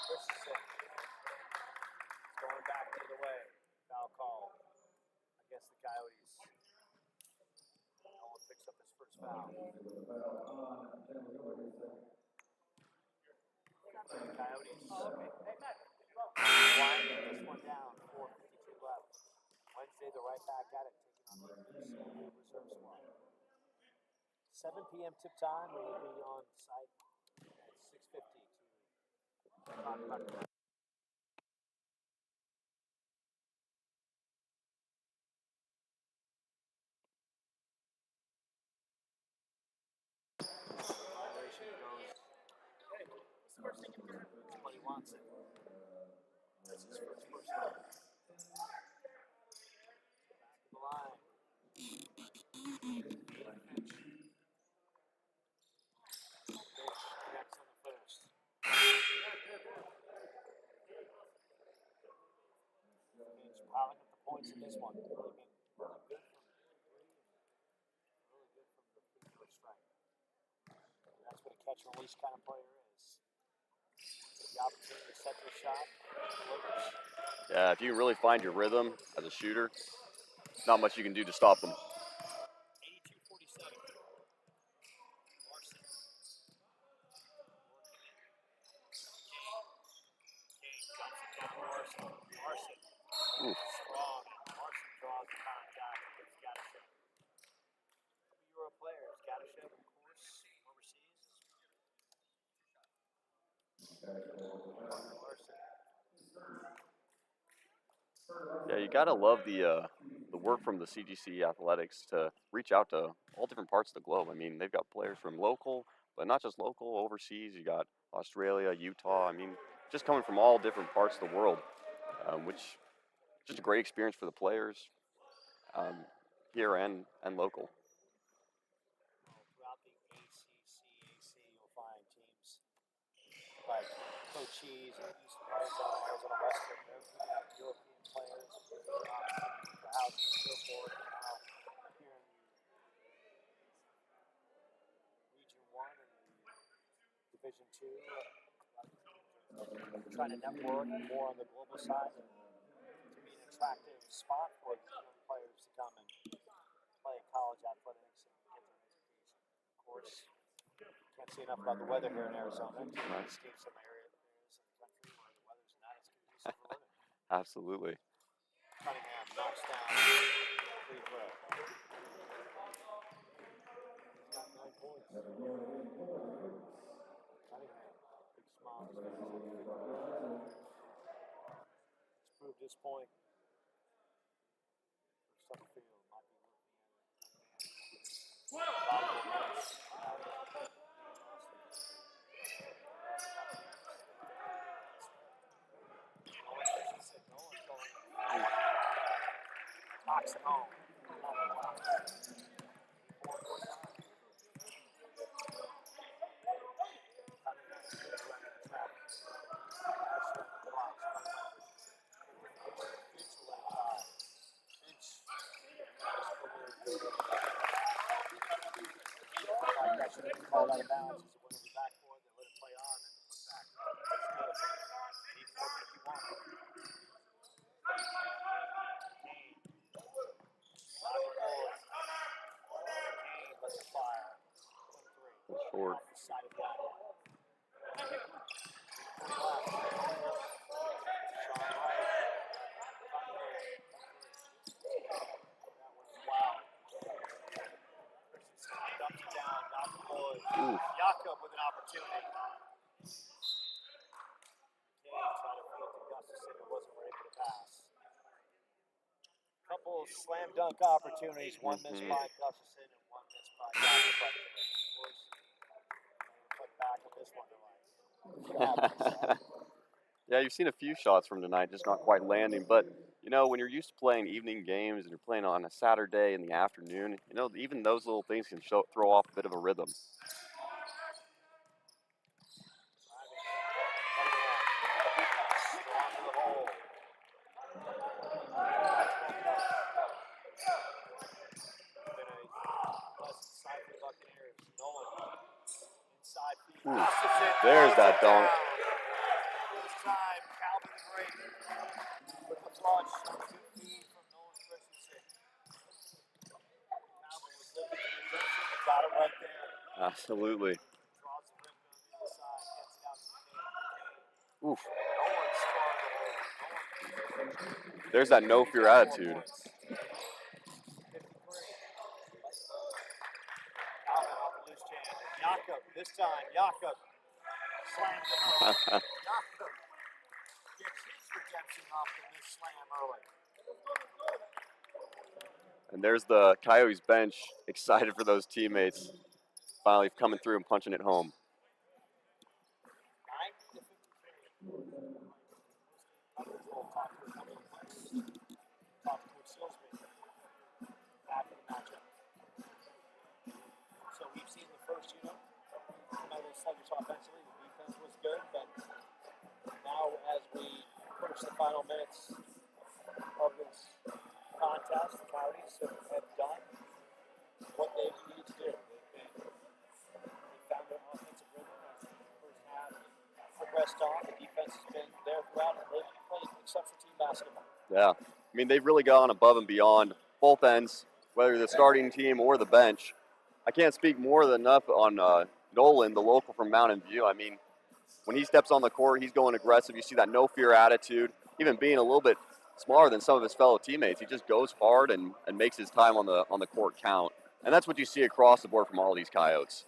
Christensen going back the other way. Foul call against the Coyotes. Nolan picks up his first foul. Coyotes winding this one down. 4:52 left. Wednesday, they're right back at it, taking on the reserve squad. 7 p.m. tip time. We will be on site at 6:50 to talk about the violation goes. What's the first thing you do? That's what he wants it. That's his first person. Back of the line. Finch. Finch connects on the first. Finch piling up the points in this one. Really good from three and really good from the free throw strike. And that's what a catch and release kind of player is. The opportunity to set their shot and delivers. Yeah, if you can really find your rhythm as a shooter, not much you can do to stop them. 82-47. Larson. Kane jumps it down to Larson. Larson. Strong. Larson draws the contact. He's got a shot. Couple Euro players. Gatashev, of course, overseas. Larson. Yeah, you gotta love the work from the CGC Athletics to reach out to all different parts of the globe. I mean, they've got players from local, but not just local, overseas. You got Australia, Utah. I mean, just coming from all different parts of the world, which just a great experience for the players here and local. Throughout the ACCAC, you'll find teams like Cochise and Eastern Arizona, Arizona Western. They're European players for housing and so forth. And now here in Region 1 and Division 2, trying to network more on the global side to be an attractive spot for young players to come and play college athletics and get their education. Of course, can't say enough about the weather here in Arizona. To escape some areas of the country where the weather's not as conducive for living. Absolutely. Cunningham knocks down free throw. He's got 9 points. Cunningham, big smile. He's proved his point. For Summerfield, might be looking knocks it home. Called out of bounds. He's a winner of the backboard. They let it play on and put back. It's good. 84-51. Kane. Kane lets it fire. 1-3. Short. Off the side of the island. Sean Wright. Dumps it down, got the boys. Jakob with an opportunity. Kane tried to feed to Gustafson, who wasn't ready for the pass. Couple slam dunk opportunities, one missed by Gustafson and one missed by Jakob right there. Of course, put back on this one tonight. Yeah, you've seen a few shots from tonight, just not quite landing. But, you know, when you're used to playing evening games and you're playing on a Saturday in the afternoon, you know, even those little things can throw off a bit of a rhythm. There's that dunk. This time, Calvin the Great with the flush. Good feed from Nolan Christensen. Calvin was looking for redemption. He got it right there. Absolutely. Draws the rim down the inside, gets it out to Kane. Oof. Nolan scored. There's that no fear attitude. 53. Calvin off the Jakob slams it home. Jakob gets his redemption off the missed slam early. And there's the Coyotes bench, excited for those teammates finally coming through and punching it home. 90 to 53. We'll talk to a couple of players. Talk to Coach Silsby after the matchup. So we've seen the first unit. A little sluggish offensively. The defense was good, but now as we approach the final minutes of this contest, the Coyotes have done what they need to do. They found their offensive rhythm as the first half progressed on. The defense has been there throughout, and they've played exceptional team basketball. Yeah, I mean, they've really gone above and beyond both ends, whether the starting team or the bench. I can't speak more than enough on Nolan, the local from Mountain View. I mean, when he steps on the court, he's going aggressive. You see that no-fear attitude, even being a little bit smaller than some of his fellow teammates. He just goes hard and makes his time on the court count. And that's what you see across the board from all these Coyotes.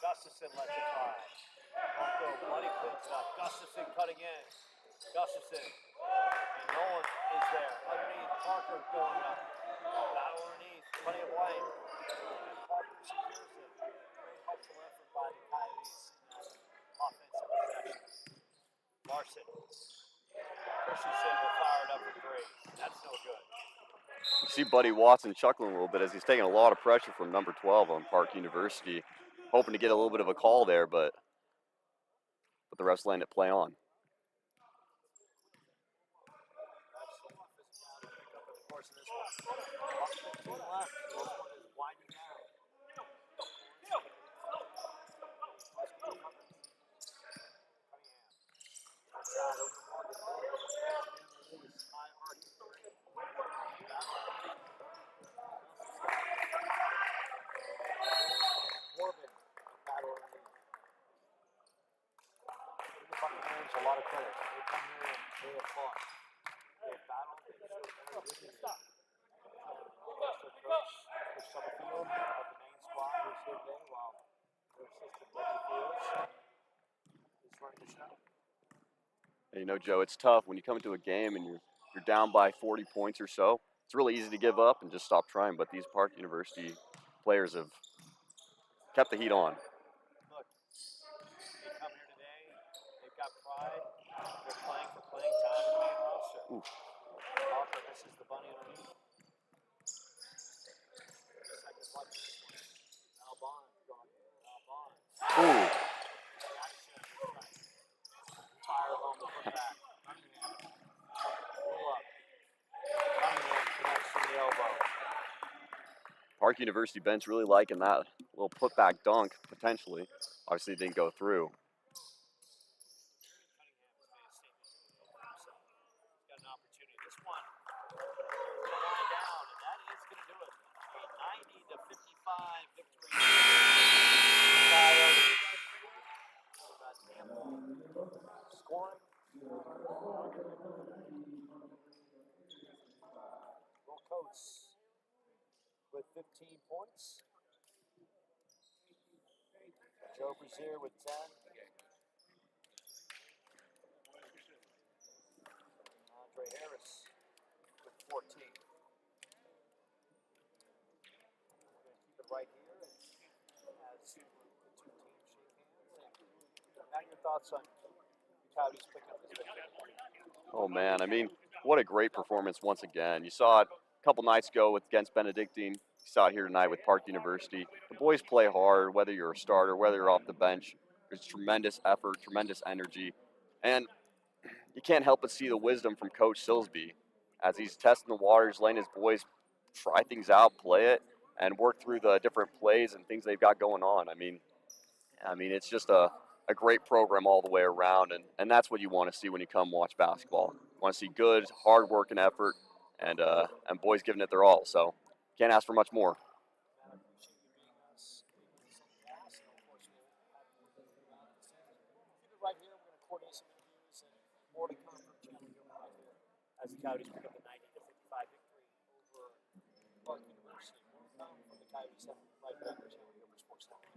Gustafson lets it fly. Marco Bloody cleans it up. Gustafson cutting in. Gustafson. And Nolan is there. Underneath. Parker going up. Battle underneath. Plenty of blame. And Parker secures it. Great helpful effort by the Coyotes in that offensive possession. Larson. Christensen will fire it up for three. That's no good. You see Buddy Watson chuckling a little bit as he's taking a lot of pressure from number 12 on Park University, hoping to get a little bit of a call there, but the refs letting it play on. A lot of credit. They come here and they have fought. They have battled. They showed their resilience. Their coach, Coach Summerfield, of the main squad, who's here today, while their assistant, Becky Fields, is running the show. And you know, Joe, it's tough when you come into a game and you're down by 40 points or so. It's really easy to give up and just stop trying, but these Park University players have kept the heat on. Look, they come here today, they've got pride, they're playing for playing time in the main roster. Parker misses the bunny underneath. Second play for this one. Now Bond going. Now Bond. Ooh. Fire home the putback. Cunningham. Pull up. Cunningham connects to the elbow. Park University bench really liking that little putback dunk, potentially. Obviously, it didn't go through. He's got an opportunity. This one will lie down, and that is going to do it. A 90 to 55 victory. Scoring. Will Coates with 15 points. Joe Brazier with 10. 14. We're going to keep it right here as the two teams shake hands. And now your thoughts on the Coyotes picking up this victory. Oh man, I mean, what a great performance once again. You saw it a couple nights ago against Benedictine. You saw it here tonight with Park University. The boys play hard, whether you're a starter, whether you're off the bench. There's tremendous effort, tremendous energy, and you can't help but see the wisdom from Coach Silsby as he's testing the waters, letting his boys try things out, play it, and work through the different plays and things they've got going on. I mean, it's just a great program all the way around, and that's what you want to see when you come watch basketball. You want to see good, hard work and effort, and boys giving it their all. So can't ask for much more. Matt, I appreciate you being us in some class, and of course we'll have you throughout the season. Keep it right here. We're going to coordinate some interviews and more to come from Chandler Gilbert right here as the Coyotes pick up the 90-55 victory over Park University. More to come from the Coyotes right back to Chandler Gilbert Sports Network.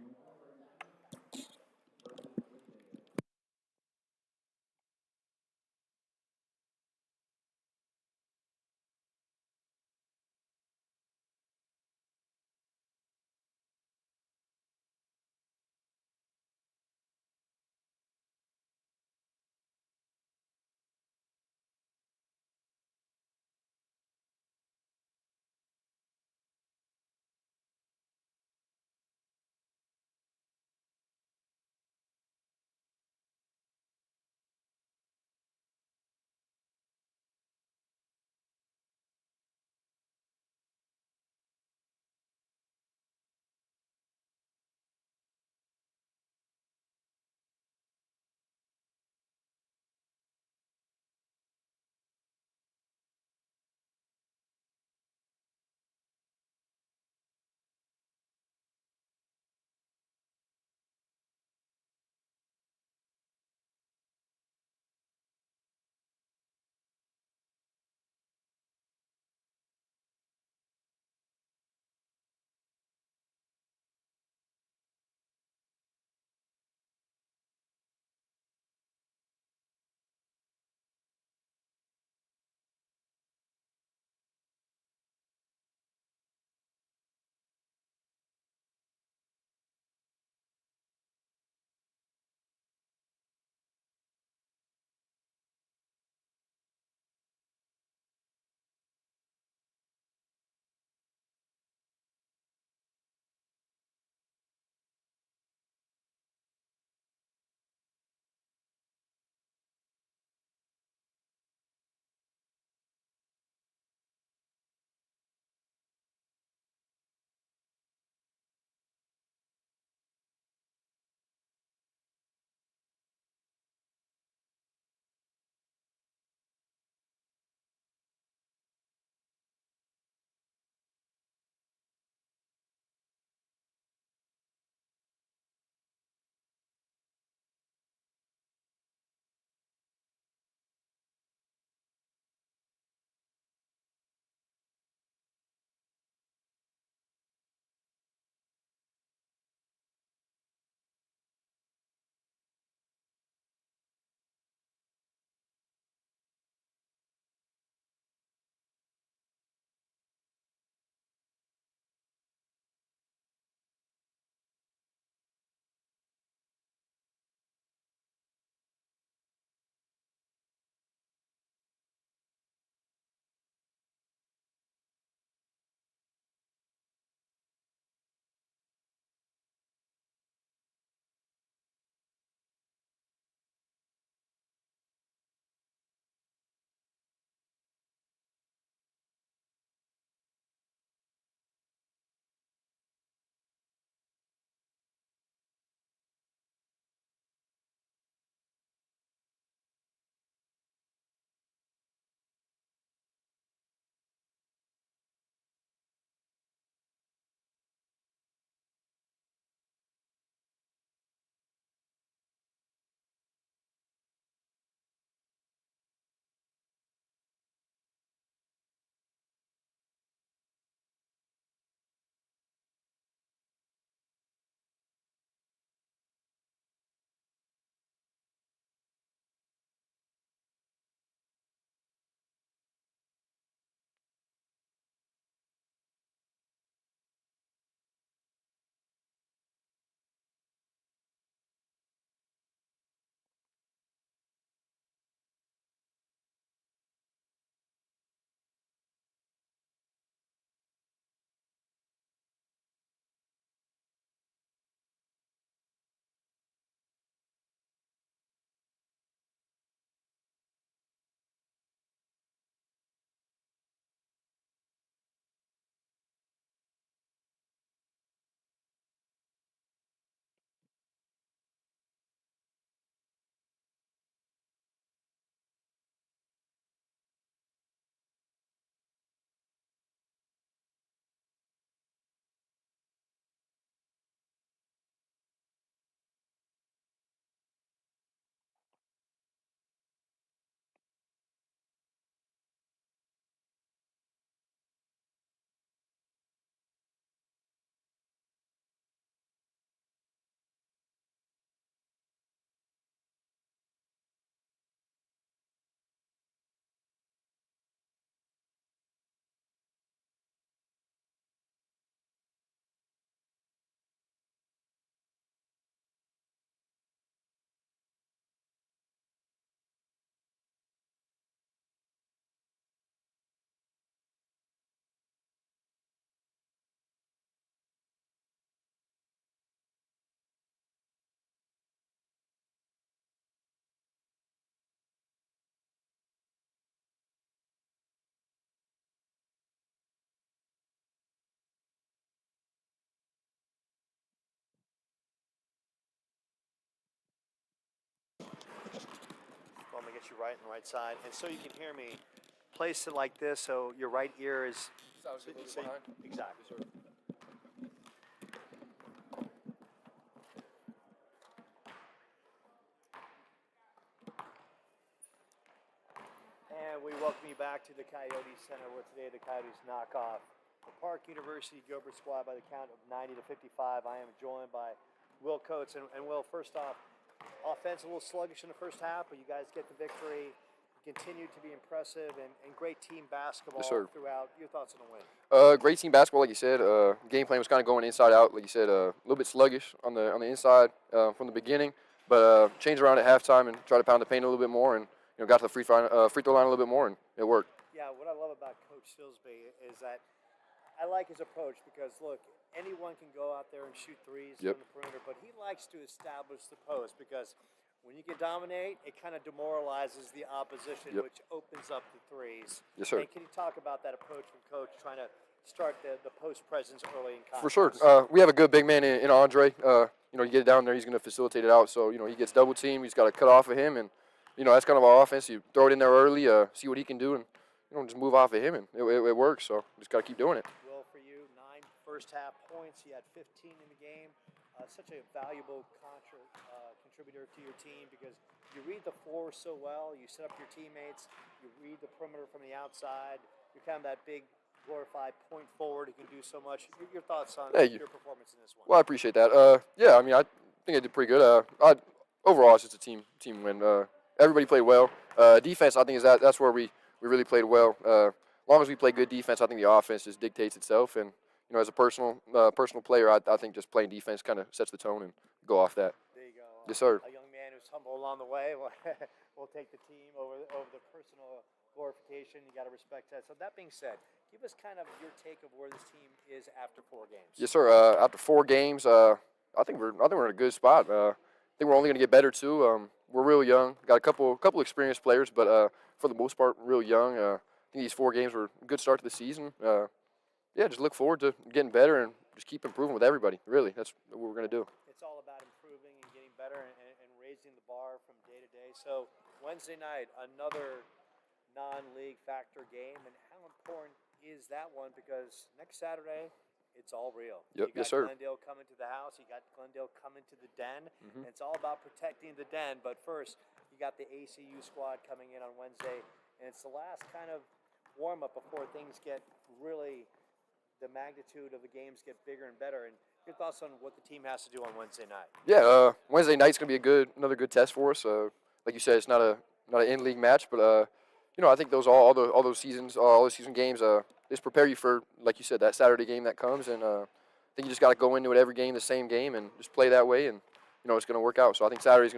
get you right on the right side. And so you can hear me, place it like this so your right ear is. Exactly. And we welcome you back to the Coyote Center, where today the Coyotes knock off the Park University Gilbert squad by the count of 90-55. I am joined by Will Coates. And Will, first off, offense a little sluggish in the first half, but you guys get the victory. You continue to be impressive and great team basketball throughout. Your thoughts on the win? Great team basketball, like you said. Game plan was kind of going inside out, like you said. A little bit sluggish on the inside from the beginning, but changed around at halftime and tried to pound the paint a little bit more, and got to the free throw line a little bit more, and it worked. Yeah, what I love about Coach Silsby is that I like his approach because, look, anyone can go out there and shoot threes from the perimeter, but he likes to establish the post because when you can dominate, it kind of demoralizes the opposition, which opens up the threes. Yes, sir. And can you talk about that approach from Coach trying to start the post presence early in conference? For sure. We have a good big man in Andre. You get it down there, he's going to facilitate it out. So, he gets double teamed. He's got to cut off of him, and that's kind of our offense. You throw it in there early, see what he can do, and just move off of him, and it works. So just got to keep doing it. Well, for you, 9 first-half points. He had 15 in the game. Such a valuable contributor to your team because you read the floor so well. You set up your teammates. You read the perimeter from the outside. You're kind of that big, glorified point forward who can do so much. Your thoughts on your performance in this one? Well, I appreciate that. I think I did pretty good. Overall, it's just a team win. Everybody played well. Defense, I think, that's where we really played well. As long as we play good defense, I think the offense just dictates itself. And as a personal player, I think just playing defense kind of sets the tone and go off that. There you go. Yes, sir. A young man who's humble along the way. We'll take the team over the personal glorification. You got to respect that. So that being said, give us kind of your take of where this team is after 4 games. Yes, sir. After 4 games, I think we're in a good spot. I think we're only going to get better too. We're real young. Got a couple experienced players, but for the most part, real young. I think these 4 games were a good start to the season. Just look forward to getting better and just keep improving with everybody. Really, that's what we're going to do. It's all about improving and getting better and raising the bar from day to day. So Wednesday night, another non-league factor game, and how important is that one? Because next Saturday, it's all real. Yep. You got Yes, sir. Glendale coming to the house. You got Glendale coming to the den. And it's all about protecting the den. But first, you got the ACU squad coming in on Wednesday, and it's the last kind of warm-up before things get really – the magnitude of the games get bigger and better. And your thoughts on what the team has to do on Wednesday night? Yeah, Wednesday night's gonna be another good test for us. Like you said, it's not an in-league match, but I think all those season games just prepare you for, like you said, that Saturday game that comes. And I think you just got to go into it every game the same game and just play that way, and it's gonna work out. So I think Saturday's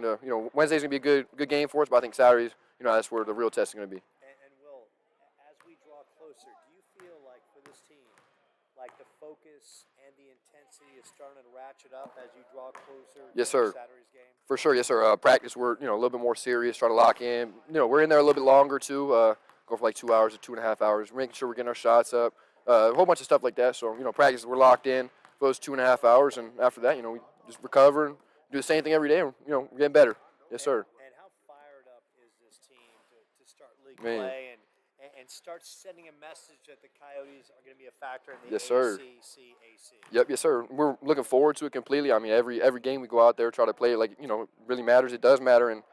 Wednesday's gonna be a good game for us, but I think Saturday's that's where the real test is gonna be. And Will, as we draw closer, do you feel like for this team, like the focus and the intensity is starting to ratchet up as you draw closer Yes, to sir. Saturday's game? For sure, yes, sir. Practice, we're a little bit more serious, try to lock in. We're in there a little bit longer too. Go for like 2 hours or 2.5 hours, making sure we're getting our shots up. A whole bunch of stuff like that. So practice, we're locked in for those 2.5 hours, and after that, we just recover and do the same thing every day. And we're getting better. Yes, sir. And how fired up is this team to start league play and start sending a message that the Coyotes are going to be a factor in the CGCC? Yep, yes, sir. We're looking forward to it completely. I mean, every game we go out there, try to play it like, it really matters. It does matter. And,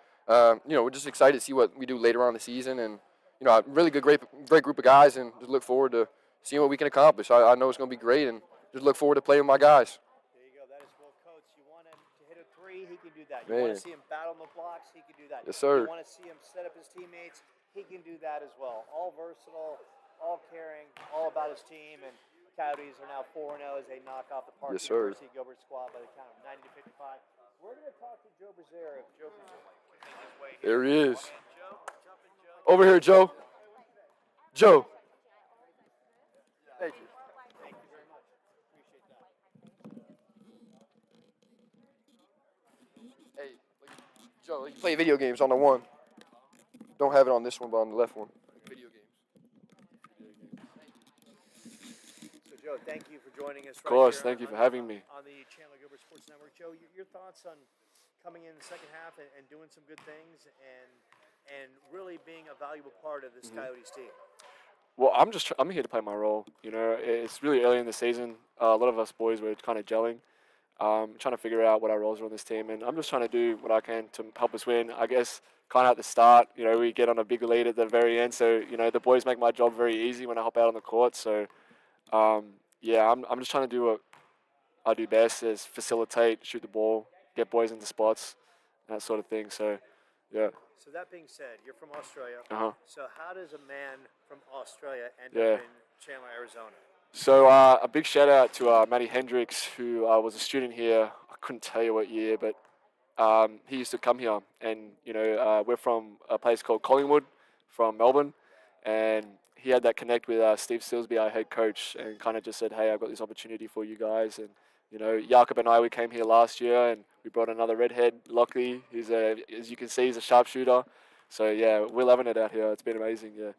we're just excited to see what we do later on in the season. And, a really great group of guys, and just look forward to seeing what we can accomplish. I know it's going to be great, and just look forward to playing with my guys. There you go. That is Will Coates. You want him to hit a 3, he can do that. You want to see him battle on the blocks, he can do that. Yes, sir. You want to see him set up his teammates, he can do that as well. All versatile, all caring, all about his team. And the Coyotes are now 4-0 as they knock off the Park University Gilbert squad by the count of 90-55. We're going to talk to Joe Brazier. If Joe Brazier can make his way here. There he is. Joe, jump in, Joe. Over here, Joe. Joe. Thank you. Thank you very much. Appreciate that. Hey, Joe, you play video games on the one. Don't have it on this one, but on the left one. Video games. So, Joe, thank you for joining us. Of course, thank you for having me. On the Chandler Gilbert Sports Network. Joe, your thoughts on coming in the second half and doing some good things and really being a valuable part of this Coyotes team? Well, I'm here to play my role. You know, it's really early in the season. A lot of us boys were kind of gelling, trying to figure out what our roles are on this team, and I'm just trying to do what I can to help us win. I guess kind of at the start, you know, we get on a big lead at the very end, so you know the boys make my job very easy when I hop out on the court. So yeah, I'm just trying to do what I do best, is facilitate, shoot the ball, get boys into spots, that sort of thing. So yeah. So that being said, you're from Australia. Uh-huh. So how does a man from Australia end Yeah. up in Chandler, Arizona? So a big shout out to Matty Hendricks, who was a student here. I couldn't tell you what year, but he used to come here. And, you know, we're from a place called Collingwood from Melbourne. And he had that connect with Steve Silsby, our head coach, and kind of just said, hey, I've got this opportunity for you guys. And, you know, Jakob and I, we came here last year and we brought another redhead, Lockley. He's as you can see, he's a sharpshooter. So, yeah, we're loving it out here. It's been amazing, yeah.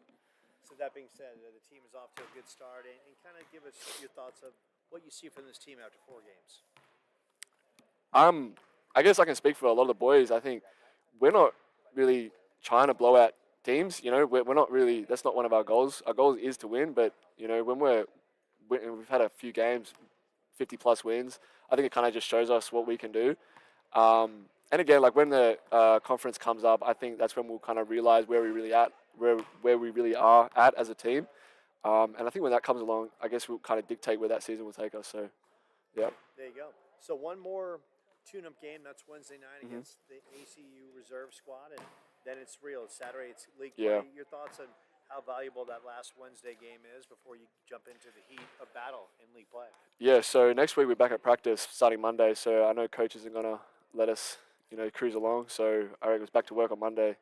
So that being said, the team is off to a good start, and kind of give us your thoughts of what you see from this team after 4 games. I guess I can speak for a lot of the boys. I think we're not really trying to blow out teams. You know, we're not really. That's not one of our goals. Our goal is to win. But you know, when we've had a few games, 50+ wins. I think it kind of just shows us what we can do. And again, like when the conference comes up, I think that's when we'll kind of realize where we really are at as a team. And I think when that comes along, I guess we'll kind of dictate where that season will take us. So, yeah. There you go. So one more tune-up game. That's Wednesday night against the ACU reserve squad, and then it's real. It's Saturday. It's league play. Your thoughts on how valuable that last Wednesday game is before you jump into the heat of battle in league play? Yeah. So next week we're back at practice starting Monday. So I know coaches are gonna let us, you know, cruise along. So I reckon it's back to work on Monday,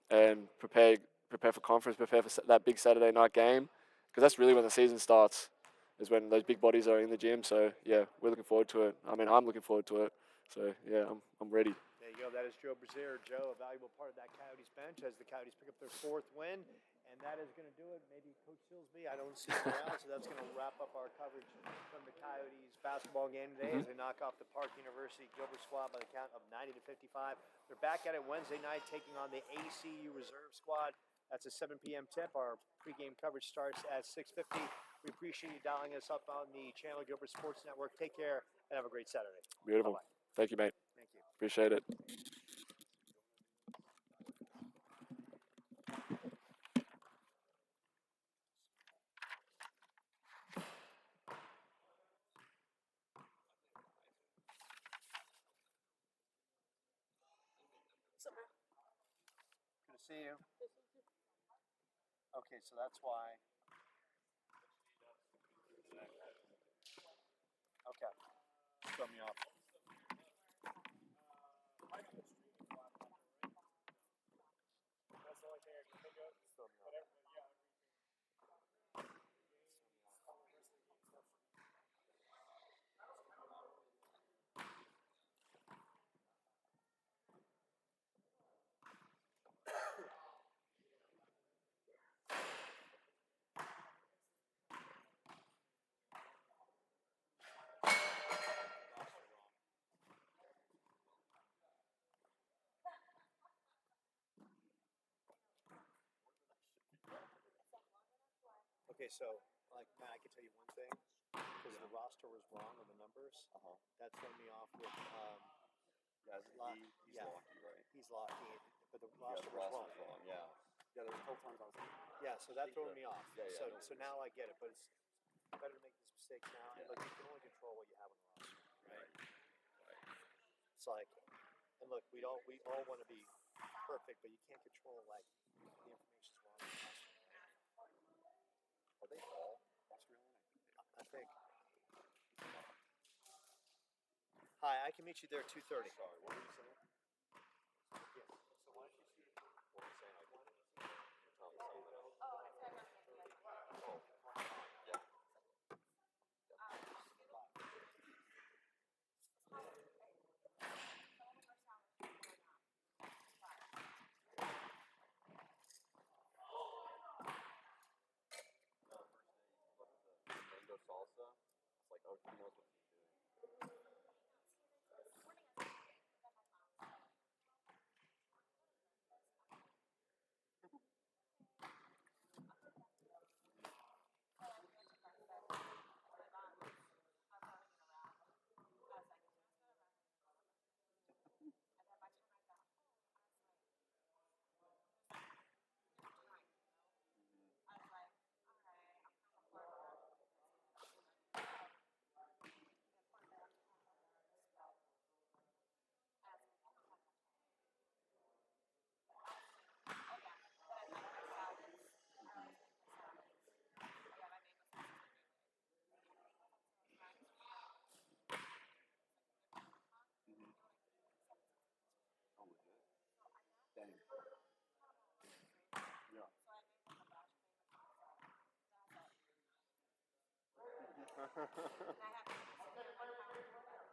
and prepare for conference, prepare for that big Saturday night game, because that's really when the season starts. Is when those big bodies are in the gym. So yeah, we're looking forward to it. I mean, I'm looking forward to it. So yeah, I'm ready. There you go. That is Joe Brazier. Joe, a valuable part of that Coyotes bench as the Coyotes pick up their 4th win. And that is going to do it. Maybe Coach Silsby, I don't see him around, so that's going to wrap up our coverage from the Coyotes basketball game today as they knock off the Park University Gilbert squad by the count of 90-55. They're back at it Wednesday night taking on the ACU reserve squad. That's a 7 p.m. tip. Our pregame coverage starts at 6:50. We appreciate you dialing us up on the Chandler Gilbert Sports Network. Take care and have a great Saturday. Beautiful. Bye-bye. Thank you, mate. Thank you. Appreciate it. Good to see you. Okay, so that's why. Okay. Throw me off. That's the only thing I can think of. Whatever, yeah. Okay, so like Matt, I can tell you one thing because the roster was wrong on the numbers. That threw me off with. He's lucky, right? He's lucky, but the roster was wrong. Yeah. Yeah, there were a couple times I was like, Yeah, so that threw me off. Yeah, yeah, So now I get it, but it's better to make these mistakes now. And look, you can only control what you have on the roster. right. It's like, and look, we all want to be perfect, but you can't control like the information's wrong on the roster. Are they all Australian? I think. Hi, I can meet you there at 2:30. Sorry, what were you saying? Yeah. So why don't you see? What were you saying? Tell me something else. Mango salsa. It's like, oh, he knows what he's doing.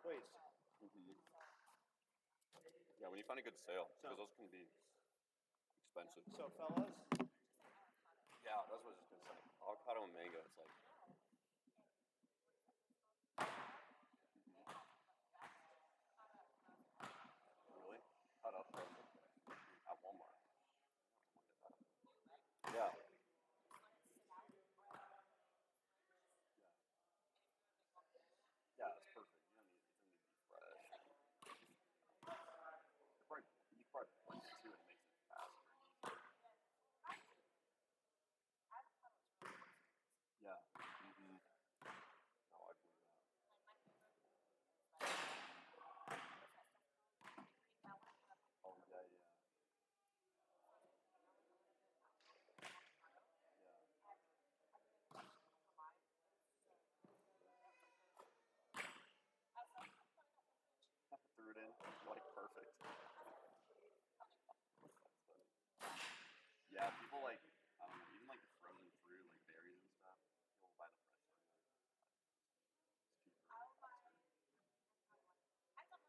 Please. Yeah, when you find a good sale, because those can be expensive. So, fellas, Yeah, that's what I was just gonna say. Avocado and mango, it's like. Really? Cut up at Walmart. Yeah. Yeah, it's perfect. You don't need it doesn't need to be fresh. You probably blend it too, and it makes it faster and easier. Yeah. No, I believe that. Oh yeah, yeah. Threw it in, like perfect. That's funny. Yeah, people like, I don't know, even like frozen fruit, like berries and stuff. People buy the fresh fruit. It's cheaper.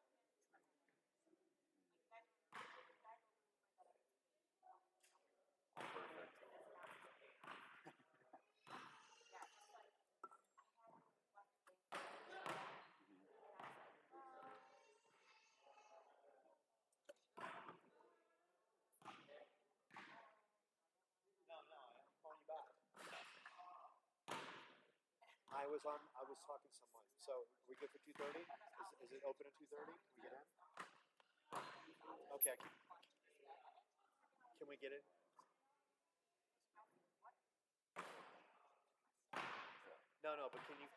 Faster. Perfect. no, I'm calling you back. I was talking to someone. So, are we good for 2:30? Is it open at 2:30? Can we get in? Okay. Can we get in? No, but can you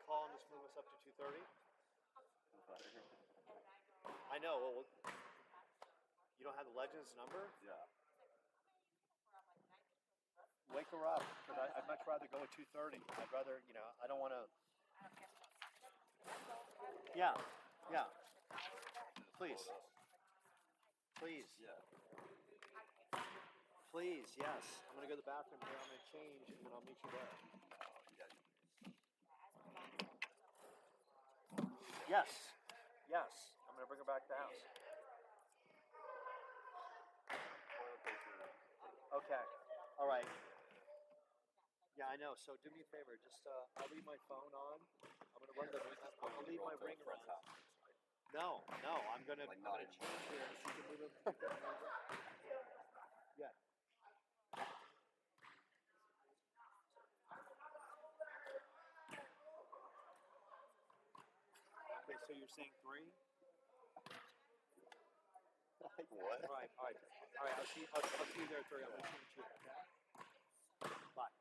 call and just move us up to 2:30? I know. Well, you don't have the Legends number? Yeah. Wake her up, because I'd much rather go at 2:30. I'd rather, I don't want to. Yeah. Please. Yeah. Please, yes. I'm going to go to the bathroom here. I'm going to change, and then I'll meet you there. Yes. I'm going to bring her back to the house. Okay. All right. Yeah, I know. So do me a favor. Just I'll leave my phone on. I'm going to run I'll leave my ringer on. No. I'm going to change here. She can move it. Yeah. Okay, so you're saying 3? Like what? All right. I'll see you there at 3. I'm going to change you. Okay? Bye.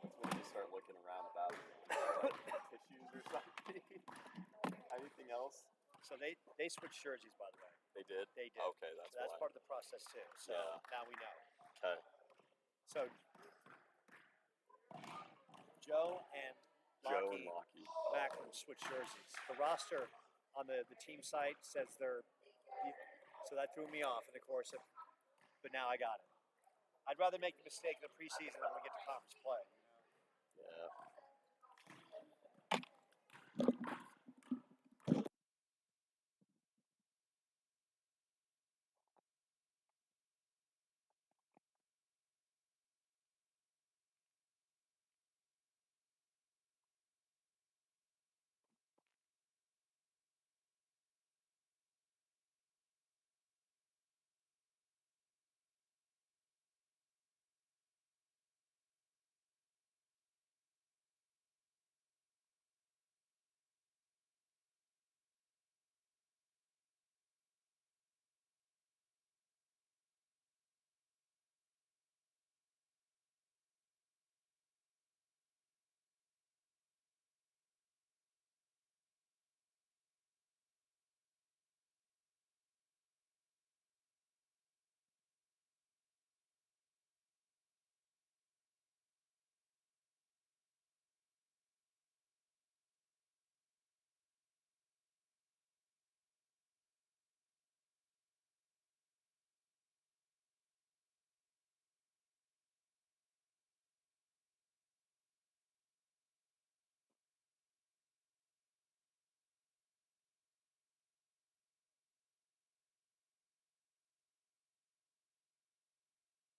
That's when you start looking around about tissues or something. Anything else? So they switched jerseys, by the way. They did? They did. Okay, that's So that's why. part of the process too. So now we know. Okay. So Joe and Lockie Macklin switched jerseys. The roster on the team site says they're, so that threw me off in the course of, but now I got it. I'd rather make the mistake in the preseason than we get to conference play. Yeah.